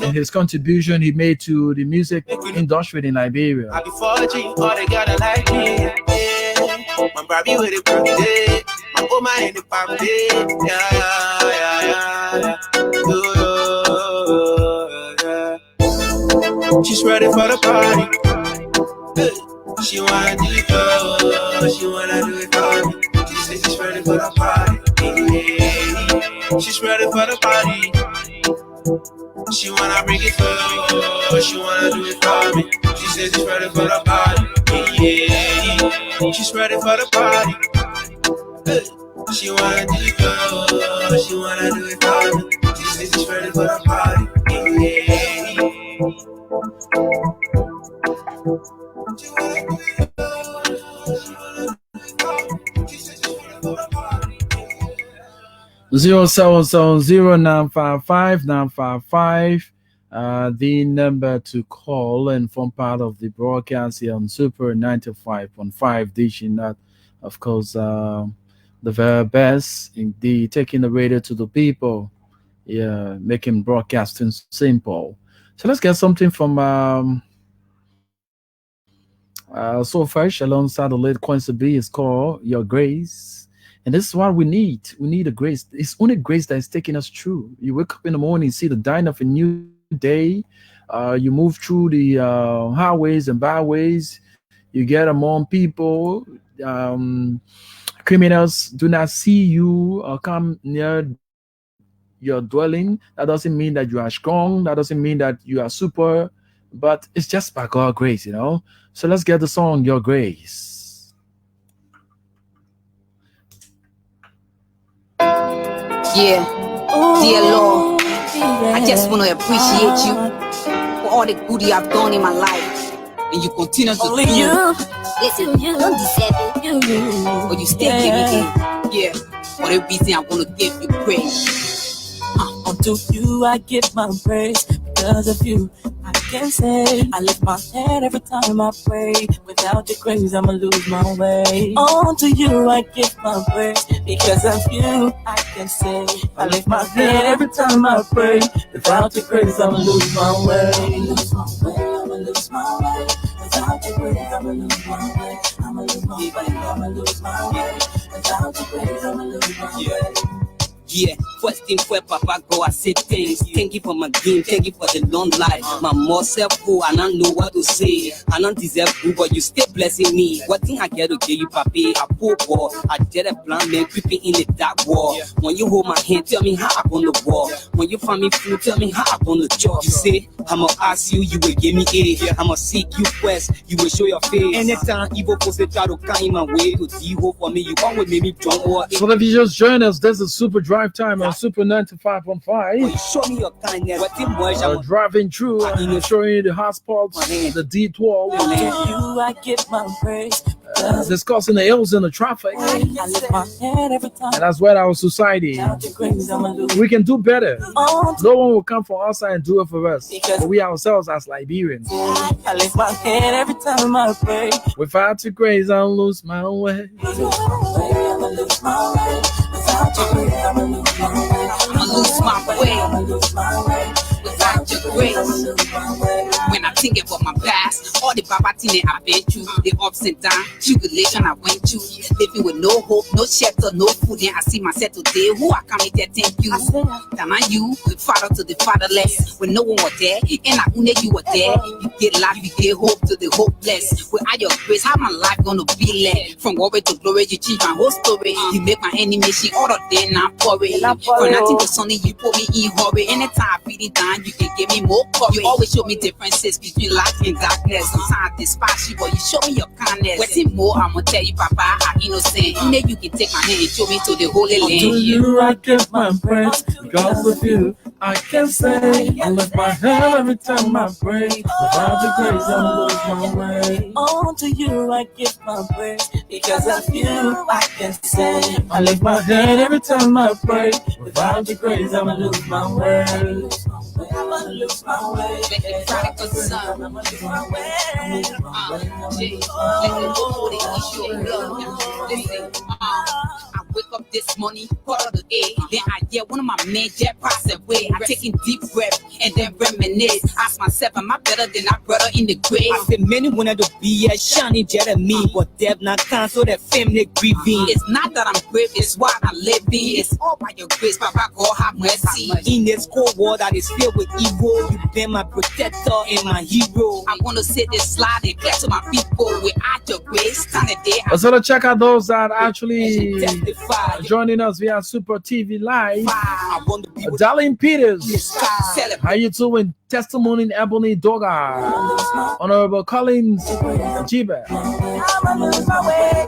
and his contribution he made to the music industry in Liberia. I be 4G, all they gotta like me. My Barbie with a birthday, my woman in the party. Yeah. She's ready for the party. She wanna do it for, she wanna do it for me. She says she's ready for the party. Yeah. She's ready for the party. She wanna bring it for, she wanna do it for me. She says she's ready for the party. Yeah. She's ready for the party. She wanna do it for, she wanna do it for me. She says she's ready for the party. Yeah. 0770955 the number to call and form part of the broadcast here on Super 95.5, dishing that, of course, the very best indeed, taking the radio to the people, yeah, making broadcasting simple. So let's get something from So Fresh alongside the late Quincy B. Is called Your Grace. And this is what we need. We need a grace. It's only grace that is taking us through. You wake up in the morning, see the dawn of a new day. You move through the highways and byways. You get among people. Criminals do not see you or come near your dwelling. That doesn't mean that you are strong. That doesn't mean that you are super. But it's just by God's grace, you know. So let's get the song Your Grace. Yeah, dear Lord, I just want to appreciate you for all the good you have done in my life, and you continue to Only do. you. Listen, you don't deserve it, but you still give me it. Yeah, for the reason I want to give you praise. Unto you I give my praise. Because of you, I can say I lift my head every time I pray. Without your grace, I'ma lose my way. Unto you I give my praise. Because of you, I can say I lift my head every time I pray. Without your grace, I'ma lose my way. I'ma lose my way. Without your grace, I'ma lose my way. I'ma lose my way. I'ma lose my way. Without your grace, I'ma lose my way. Yeah, first thing for Papa go, I say thanks. Thank you for my game, thank you for the long life. My more self-full, I don't know what to say. I don't deserve good, but you still blessing me. What thing I get to give you, Papi? I poor boy. I did a plan, man, creeping in the dark wall. When you hold my hand, tell me how I on the wall. When you find me food, tell me how I on the job. You say, I'ma ask you, you will give me a. I'ma seek you first, you will show your face. Anytime evil force try to come in my way to hope for me, you always make me drunk or So if you just join us, this is Super Drive Time on Super 95.5. show me your kindness. What thing was Driving through, showing you the hotspots, the detours, You, I give my praise. discussing the ills in the traffic. I lift my head every time. And that's what our society. We can do better. No one will come for us and do it for us. But we ourselves as Liberians. I lift my head every time I pray. Without your grace, I'll lose my way. I'ma lose my way. Without your grace, I'ma lose my way. I'ma lose my way. Without your grace. When I think about my past, all the baba things I've been through, the ups and downs, tribulation I went through, living with no hope, no shelter, no food. Then I see myself today. Who I come here, thank you. Then I you, the father to the fatherless, when no one was there, and I only you were there. You get life, you get hope to the hopeless. Without your grace, how my life gonna be led? From glory to glory, you change my whole story. You make my enemy she all of them not worry. From nothing to sunny, you put me in hurry. Anytime I feel it down, you can give me more courage. You always show me differences between light and darkness. Sometimes I despise you, but you show me your kindness. What's more, I'ma tell you, Papa, I'm innocent. You know you can take my hand and show me to the holy land. To you, I give my praise. Because of you, I can say I lift my head every time I pray. Without the grace, I'll lose my way. On to you, I give my praise. Because of you, I can say I lift my head every time I pray. Without your grace, I'ma lose my way. I'ma lose my way. Make it cry for the sun. I'ma lose my way. I wake up this morning, part of the day. Then I hear one of my men just pass away. I taking deep breath and then reminisce. Ask myself, am I better than our brother in the grave? I said many wanted to be a shiny Jeremy, but death not cancel that family grieving. It's not that I'm brave, it's what I live in. It's all by your grace, Papa, God have mercy. In this cold world that is filled with evil, you been my protector and my hero. I want to say this slide and clear to my people. Without your grace, stand there. So to check out those that actually joining us via Super TV Live. Darlene Peters, how you doing? Testimony in Ebony Doga, Honorable Collins Jibe,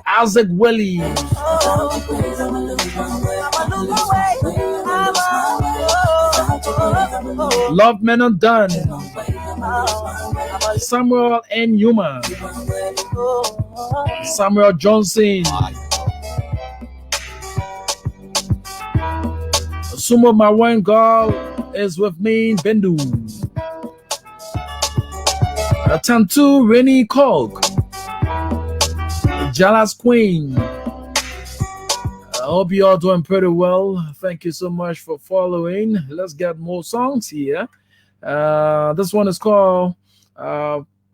Isaac Willie, Love Men Undone, Samuel N. Newman, Samuel Johnson, Sumo Mawen Girl is with me, Bendu. Tantu Rennie Cog, Jalas Queen. I hope you all doing pretty well. Thank you so much for following. Let's get more songs here. This one is called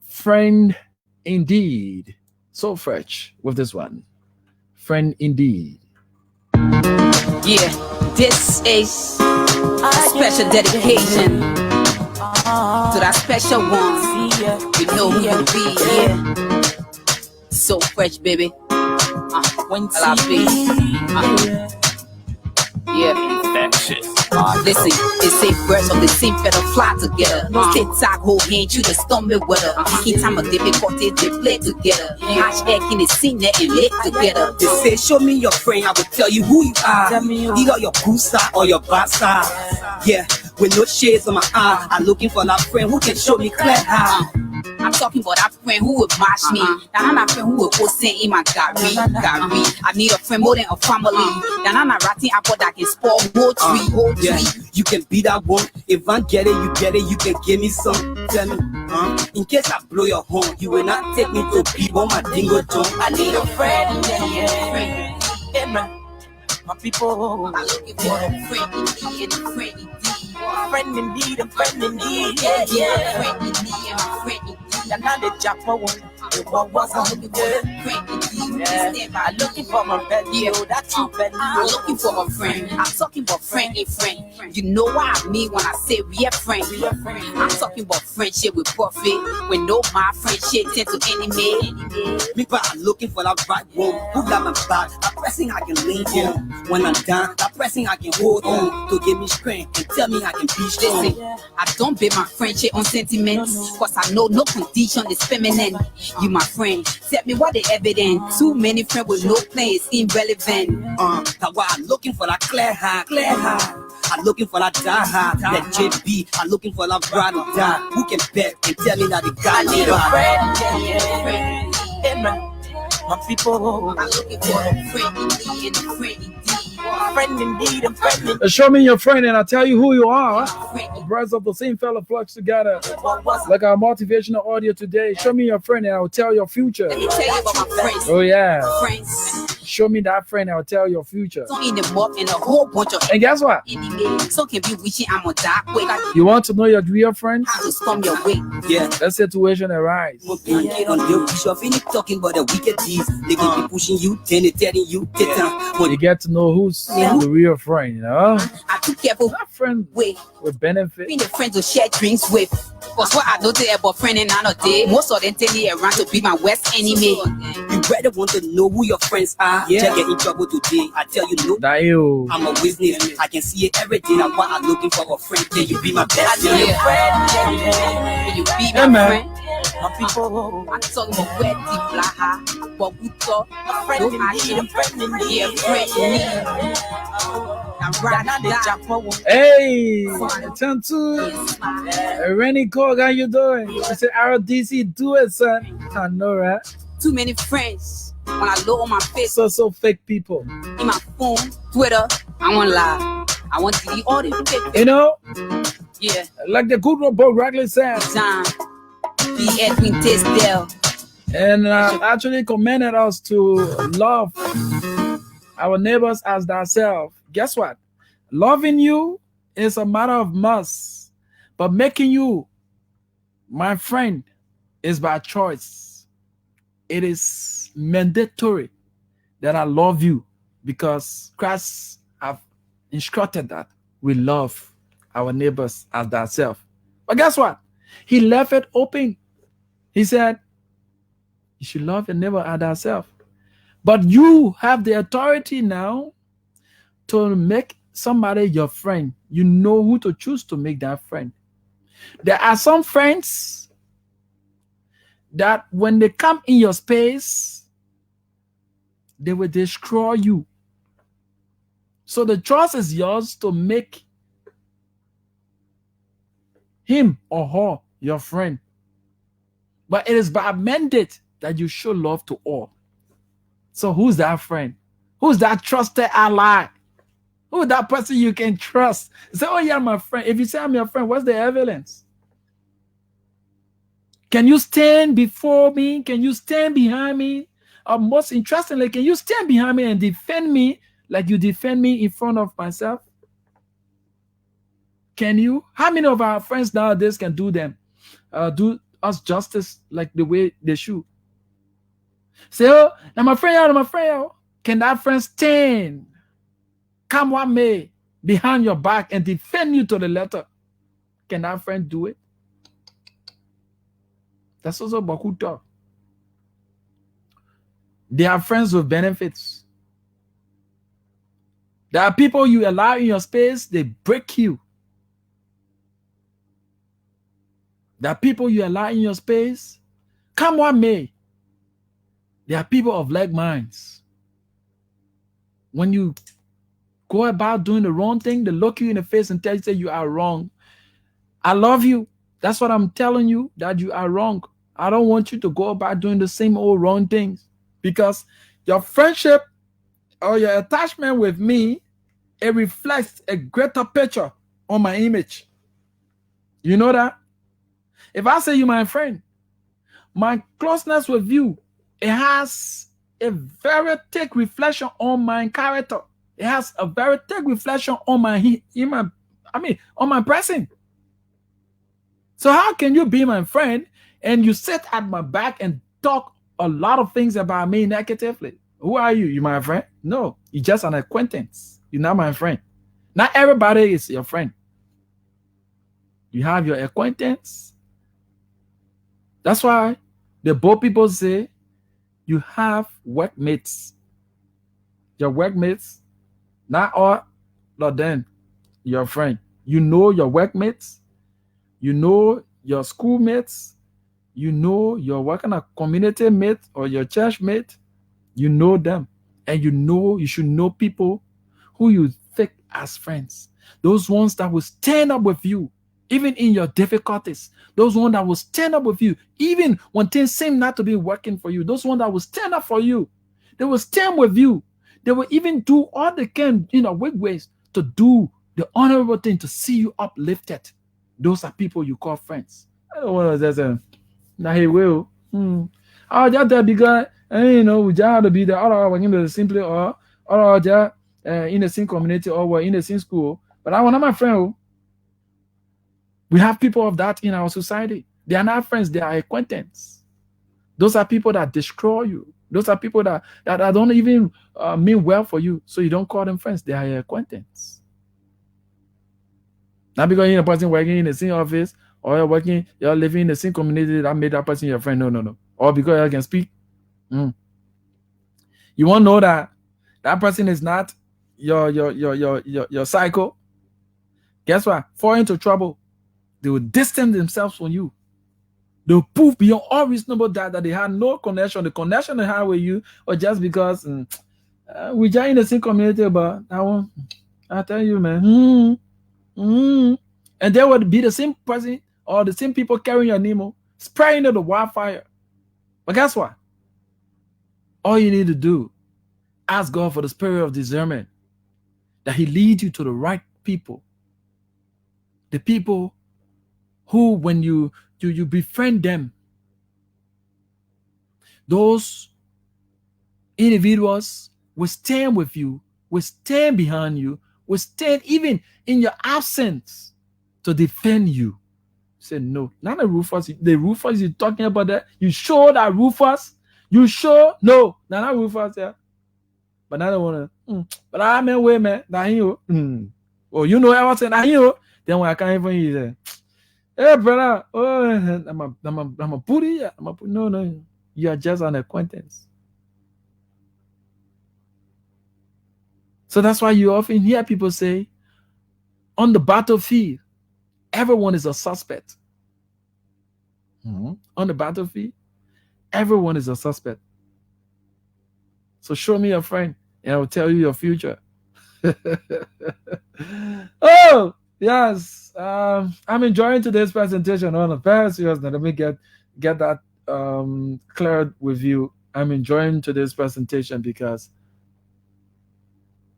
Friend Indeed. So fresh with this one. Friend Indeed. Yeah, this is a special dedication to that special one. You know who you be, yeah. So fresh, baby. When I be, listen, they say birds of the same feather fly together. TikTok hold hand to the stormy weather. In time of difficulty, they play together. Hashtag in the scene and live together. They say, show me your friend, I will tell you who you are. Either your good side or your bad side. Yeah, with no shades on my eye, I'm looking for that friend who can show me clear how. I'm talking about that friend who would match me. That friend who would go sing in my gari. I need a friend more than a family. That I'm ratting apple that can spoil more tree. Yeah, you can be that one. If I get it, you get it. You can give me some. Tell me, in case I blow your horn, you will not take me to be on my dingo dome. I need a friend, yeah. My people, I'm looking for a friend indeed, a friend indeed. A friend indeed, a friend indeed, yeah. A friend indeed, a friend indeed. You're not the job for one. I'm looking for a friend indeed. Stand by I'm looking for my belly, oh, that's you belly. I'm looking for a friend. I'm talking about friend, a friend. You know what I mean when I say we are friends. I'm talking about friendship with profit. When no my friendship tend to enemy. Me but I'm looking for that right one who got my back, that person I can lean on. When I'm down, that person I can hold on to give me strength and tell me I can be strong. Listen, I don't base my friendship on sentiments, cause I know no condition is feminine. You my friend, tell me what the evidence. Too many friends with no plan is irrelevant. That's why I'm looking for that clear heart. I'm looking for that die hard, that JB. I'm looking for that ride or die. Who can bet and tell me that the guy need a friend, Friend. Hey, man. My people, I'm looking for a friend indeed, and a friend indeed. Friend indeed, a friend indeed. Show me your friend and I'll tell you who you are. Birds of the same fellow flocks together. Like our motivational audio today. Show me your friend and I'll tell your future. Let me tell you about my friends. Oh yeah. Friends. Show me that friend and I'll tell your future. So in the mob and a whole bunch of And guess what? so can be wishing I'm on dark way. You want to know your real friends? How to storm your way. Yeah. That situation arise. Talking about the wicked deeds. They can be pushing you, then they telling you, You get to know who's the real friend, you know? I'm too careful. That friend with benefit. Being the friend to share drinks with. Cause what I don't tell about friend and I not day. Most of them tell me around to be my worst enemy. You better want to know who your friends are. Yeah. Get in trouble today. I tell you no. That you. I'm a witness. I can see it every day. That's why I'm looking for a friend. Can you be my best friend? Can you be my friend? My people, I'm talking about where deep blaha, but we thought a friend indeed, a friend indeed, a friend indeed. Hey, Chantu, Rennie Cog, how you doing? I said, RDC, do it, son. I know, right? Too many friends. When I look on my face, so fake people. In my phone, Twitter, I want to lie. I want to delete all the fake. You know? Yeah. Like the good one, Bob Ragley said. Be Edwin Tisdale. And actually commanded us to love our neighbors as ourselves. Guess what? Loving you is a matter of must, but making you my friend is by choice. It is mandatory that I love you because Christ have instructed that we love our neighbors as ourselves. But guess what? He left it open. He said, you should love your neighbor as ourselves. But you have the authority now to make somebody your friend. You know who to choose to make that friend. There are some friends that when they come in your space, they will destroy you. So the choice is yours to make him or her your friend. But it is by mandate that you show love to all. So who's that friend? Who's that trusted ally? Who's that person you can trust? Say, oh yeah, my friend. If you say I'm your friend, what's the evidence? Can you stand before me? Can you stand behind me? Or most interestingly, can you stand behind me and defend me like you defend me in front of myself? Can you? How many of our friends nowadays can do them? Do us justice like the way they should? Say, oh, now my friend, can that friend stand, come what may, behind your back and defend you to the letter? Can that friend do it? That's also about who talk. They are friends with benefits. There are people you allow in your space, they break you. There are people you allow in your space, come what may. There are people of like minds. When you go about doing the wrong thing, they look you in the face and tell you you are wrong. I love you. That's what I'm telling you, that you are wrong. I don't want you to go about doing the same old wrong things, because your friendship or your attachment with me, it reflects a greater picture on my image. You know that? If I say you're my friend, my closeness with you, it has a very thick reflection on my character. It has a very thick reflection on on my person. So how can you be my friend and you sit at my back and talk a lot of things about me negatively. Who are you? You my friend? No, you're just an acquaintance. You're not my friend. Not everybody is your friend. You have your acquaintance. That's why the both people say you have workmates. Your workmates, not all of them, your friend. You know your workmates, you know your schoolmates, you know your working a community mate or your church mate, you know them. And you should know people who you think as friends. Those ones that will stand up with you, even in your difficulties. Those ones that will stand up with you, even when things seem not to be working for you. Those ones that will stand up for you. They will stand with you. They will even do all they can, with ways to do the honorable thing to see you uplifted. Those are people you call friends. I don't want to say, now he will. I'll just tell because, we just have to be there, or working the simply, or just in the same community, or we're in the same school. But I want my friend. We have people of that in our society. They are not friends, they are acquaintances. Those are people that destroy you. Those are people that don't even mean well for you. So you don't call them friends. They are your acquaintance. Not because you're a person working in the same office or you're living in the same community that made that person your friend. No. Or because you can speak. You won't know that person is not your cycle. Guess what? Fall into trouble. They will distance themselves from you. They'll prove beyond all reasonable doubt that they had no connection. The connection they had with you, or just because we just in the same community, but I tell you, man. And they would be the same person or the same people carrying your name, spraying the wildfire. But guess what? All you need to do, ask God for the spirit of discernment, that He leads you to the right people. The people who, when you befriend them, those individuals will stand with you, will stand behind you, will stand even in your absence to defend you. Say no, not the Rufus. The Rufus you're talking about that. You sure that Rufus? You sure? No, not Rufus. Yeah, but I don't wanna. But I mean, wait, man. That you. Oh, you know I was saying that you. Then when I can't even use it. Hey, brother. Oh, I'm a booty. No. You are just an acquaintance. So that's why you often hear people say, on the battlefield, everyone is a suspect. On the battlefield, everyone is a suspect. So show me a friend, and I will tell you your future. Oh, yes. I'm enjoying today's presentation on the very serious. Let me get that cleared with you. I'm enjoying today's presentation because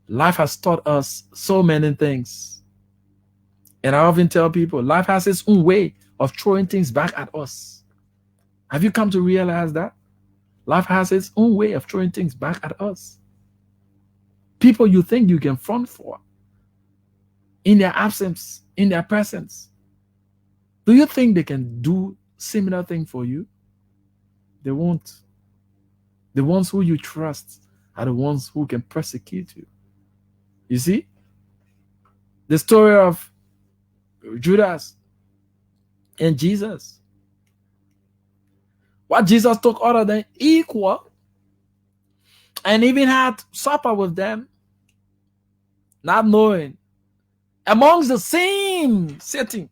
life has taught us so many things. And I often tell people, life has its own way of throwing things back at us. Have you come to realize that? Life has its own way of throwing things back at us. People you think you can front for, in their absence, in their presence, do you think they can do similar thing for you? They won't. The ones who you trust are the ones who can persecute you. You see? The story of Judas and Jesus. What Jesus took other than equal and even had supper with them, not knowing, amongst the same setting,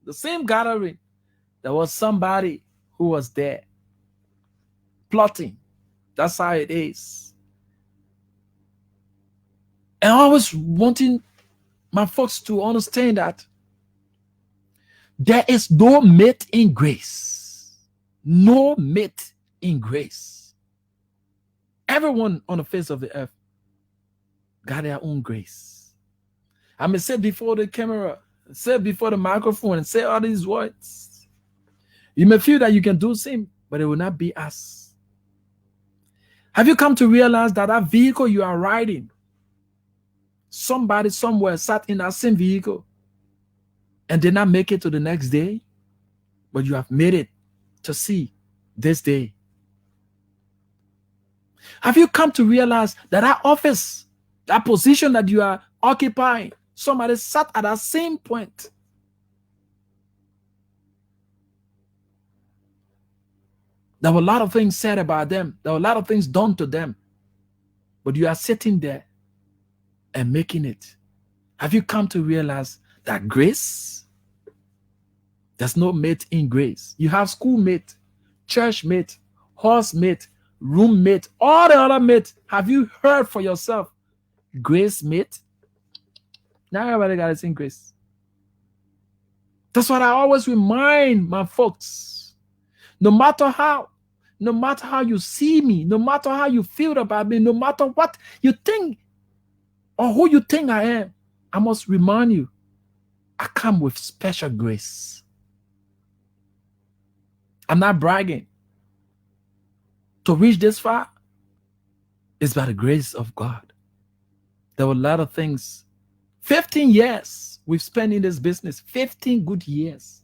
the same gathering, there was somebody who was there plotting. That's how it is. And I was wanting my folks to understand that there is no mate in grace. No mate in grace. Everyone on the face of the earth got their own grace. I may sit before the camera, sit before the microphone, and say all these words. You may feel that you can do the same, but it will not be us. Have you come to realize that that vehicle you are riding, somebody somewhere sat in that same vehicle and did not make it to the next day, but you have made it to see this day. Have you come to realize that that office, that position that you are occupying, somebody sat at that same point? There were a lot of things said about them. There were a lot of things done to them. But you are sitting there and making it. Have you come to realize that grace, there's no mate in grace? You have schoolmate, church mate, horse mate, roommate, all the other mates. Have you heard for yourself? Grace mate? Now everybody got to sing grace. That's what I always remind my folks. No matter how you see me, no matter how you feel about me, no matter what you think or who you think I am, I must remind you, I come with special grace. I'm not bragging. To reach this far, it's by the grace of God. There were a lot of things. 15 years we've spent in this business. 15 good years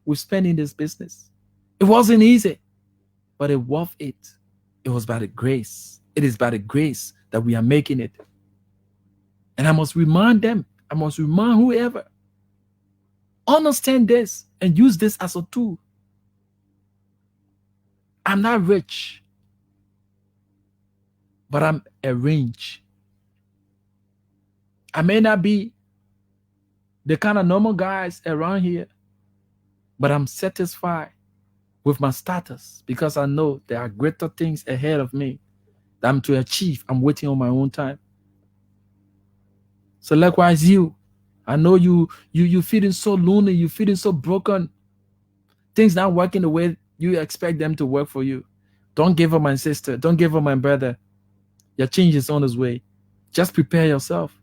we've spent in this business. It wasn't easy, but it was worth it. It was by the grace. It is by the grace that we are making it. And I must remind them, I must remind whoever, understand this and use this as a tool. I'm not rich, but I'm arranged. I may not be the kind of normal guys around here, but I'm satisfied with my status because I know there are greater things ahead of me that I'm to achieve. I'm waiting on my own time. So likewise you, I know you feeling so lonely, you feeling so broken. Things not working the way you expect them to work for you. Don't give up, my sister. Don't give up, my brother. Your change is on its way. Just prepare yourself.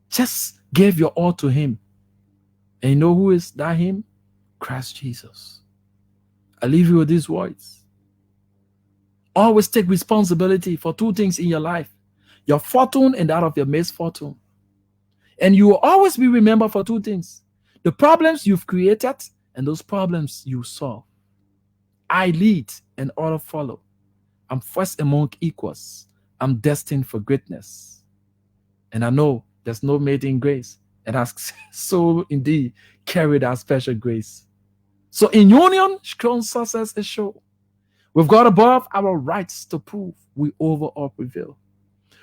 Just give your all to him. And you know who is that him? Christ Jesus. I leave you with these words. Always take responsibility for two things in your life: your fortune and that of your misfortune. And you will always be remembered for two things: the problems you've created and those problems you solve. I lead and others follow. I'm first among equals. I'm destined for greatness. And I know there's no mate in grace. And I so indeed carry that special grace. So in union, strong success is sure. We've got above our rights to prove we over or prevail.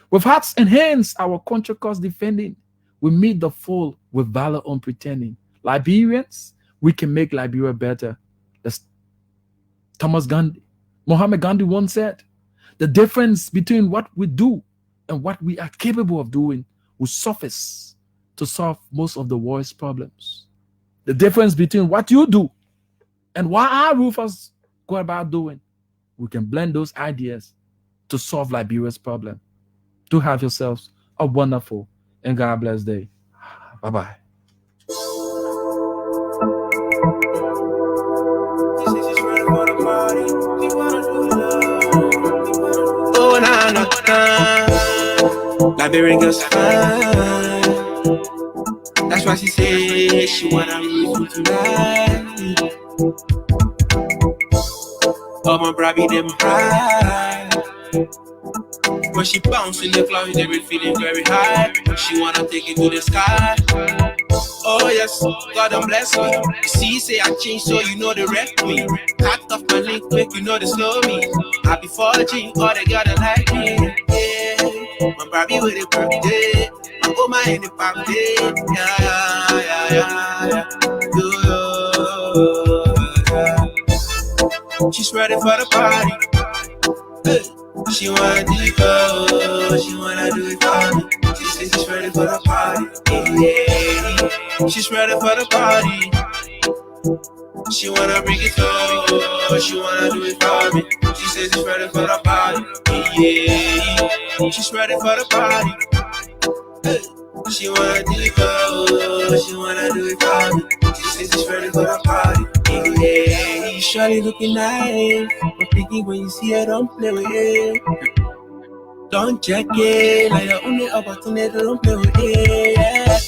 With hearts and hands, our country cause defending, we meet the foe with valor unpretending. Liberians, we can make Liberia better. That's Muhammad Gandhi once said, the difference between what we do and what we are capable of doing will suffice to solve most of the world's problems. The difference between what you do and what our Rufus go about doing, we can blend those ideas to solve Liberia's problem. Do have yourselves a wonderful and God bless day. Bye-bye. Oh, nah. Liberian girl's fine. That's why she said she wanna leave you tonight. Oh, my brabby, them high. When she bounce in the clouds, they be feeling very high. She wanna take it to the sky. Oh yes, God bless me. You see, say I changed, so you know the wreck me. Cut off my link quick, you know the slow me. I be forging, all they gotta like me. Yeah, my Barbie with a birthday. My Oma in the party. Yeah. She's ready for the party. Hey. She wanna do it for, she wanna do it for me. She says she's ready for the party. Yeah. She's ready for the party. She wanna bring it on, she wanna do it for me. She says she's ready for the party. Yeah. She's ready for the party. Hey. She wanna do it for, she wanna do it for me. She says she's ready for the party. Yeah. You surely looking nice, but picky when you see her, don't play with it. Don't check it, like your only opportunity, don't play with it. Yeah.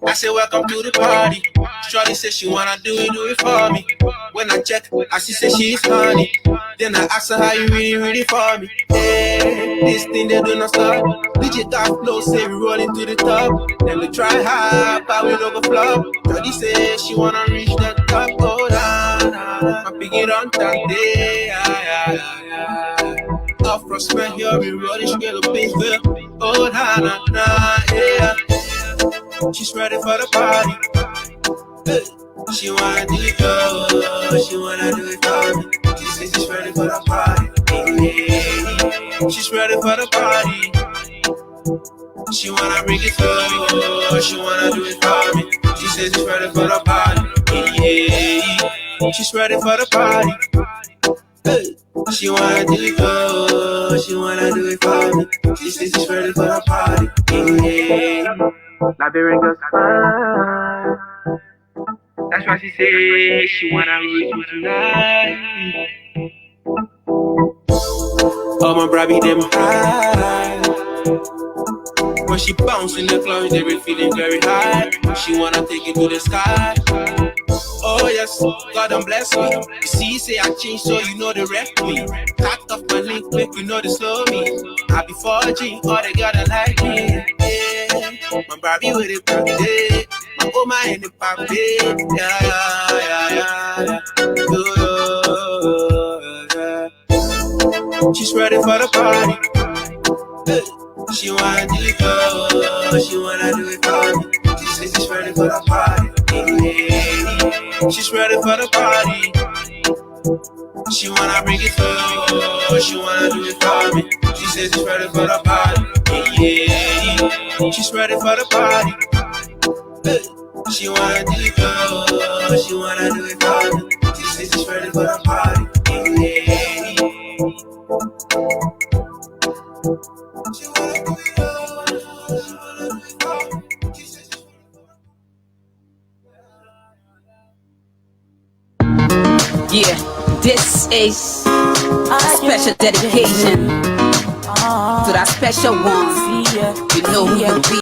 I say welcome to the party. Shorty says she wanna do it for me. When I check, I see say she's honey. Then I asked her how you really for me. Hey, this thing they do not stop. DJ got flow, say we rolling to the top. Then we try hard, but we don't go flop. Jody say she wanna reach the top. Oh nah, I'm picking on Sunday. Off cross man, here we rolling, she get a big whip. Oh nah, yeah. She's ready for the party. Hey. She wanna do it all, she wanna do it for me. She says she's ready for the party. Yeah. She's ready for the party. She wanna bring it slow, she wanna do it for me. She says she's ready for the party. Yeah. She's ready for the party. Hey. She wanna do it all, she wanna do it for me. She says she's ready for the party. Yeah. Labyrintha's fine. That's why she says she wanna rule you tonight. All my brabby them high. When she bounce in the club, they be feeling very high. She wanna take it to the sky. Oh yes, God don't bless me. You see, say I changed, so you know the rest me. Cut off my link, quick, you know the slow me. I be 4G, all they gotta like me. Yeah, my Barbie with it birthday. My Oma in the party. Yeah. She's ready for the party. Hey. She wanna do it all, she wanna do it for me. She says she's ready for the party. Yeah. She's ready for the party. She wanna bring it slow, she wanna do it for me. She says she's ready for the party. Yeah. She's ready for the party. Hey. She wanna do it all, she wanna do it for me. She says she's ready for the party. Yeah. Yeah, this is a special dedication to that special one. You know who you be.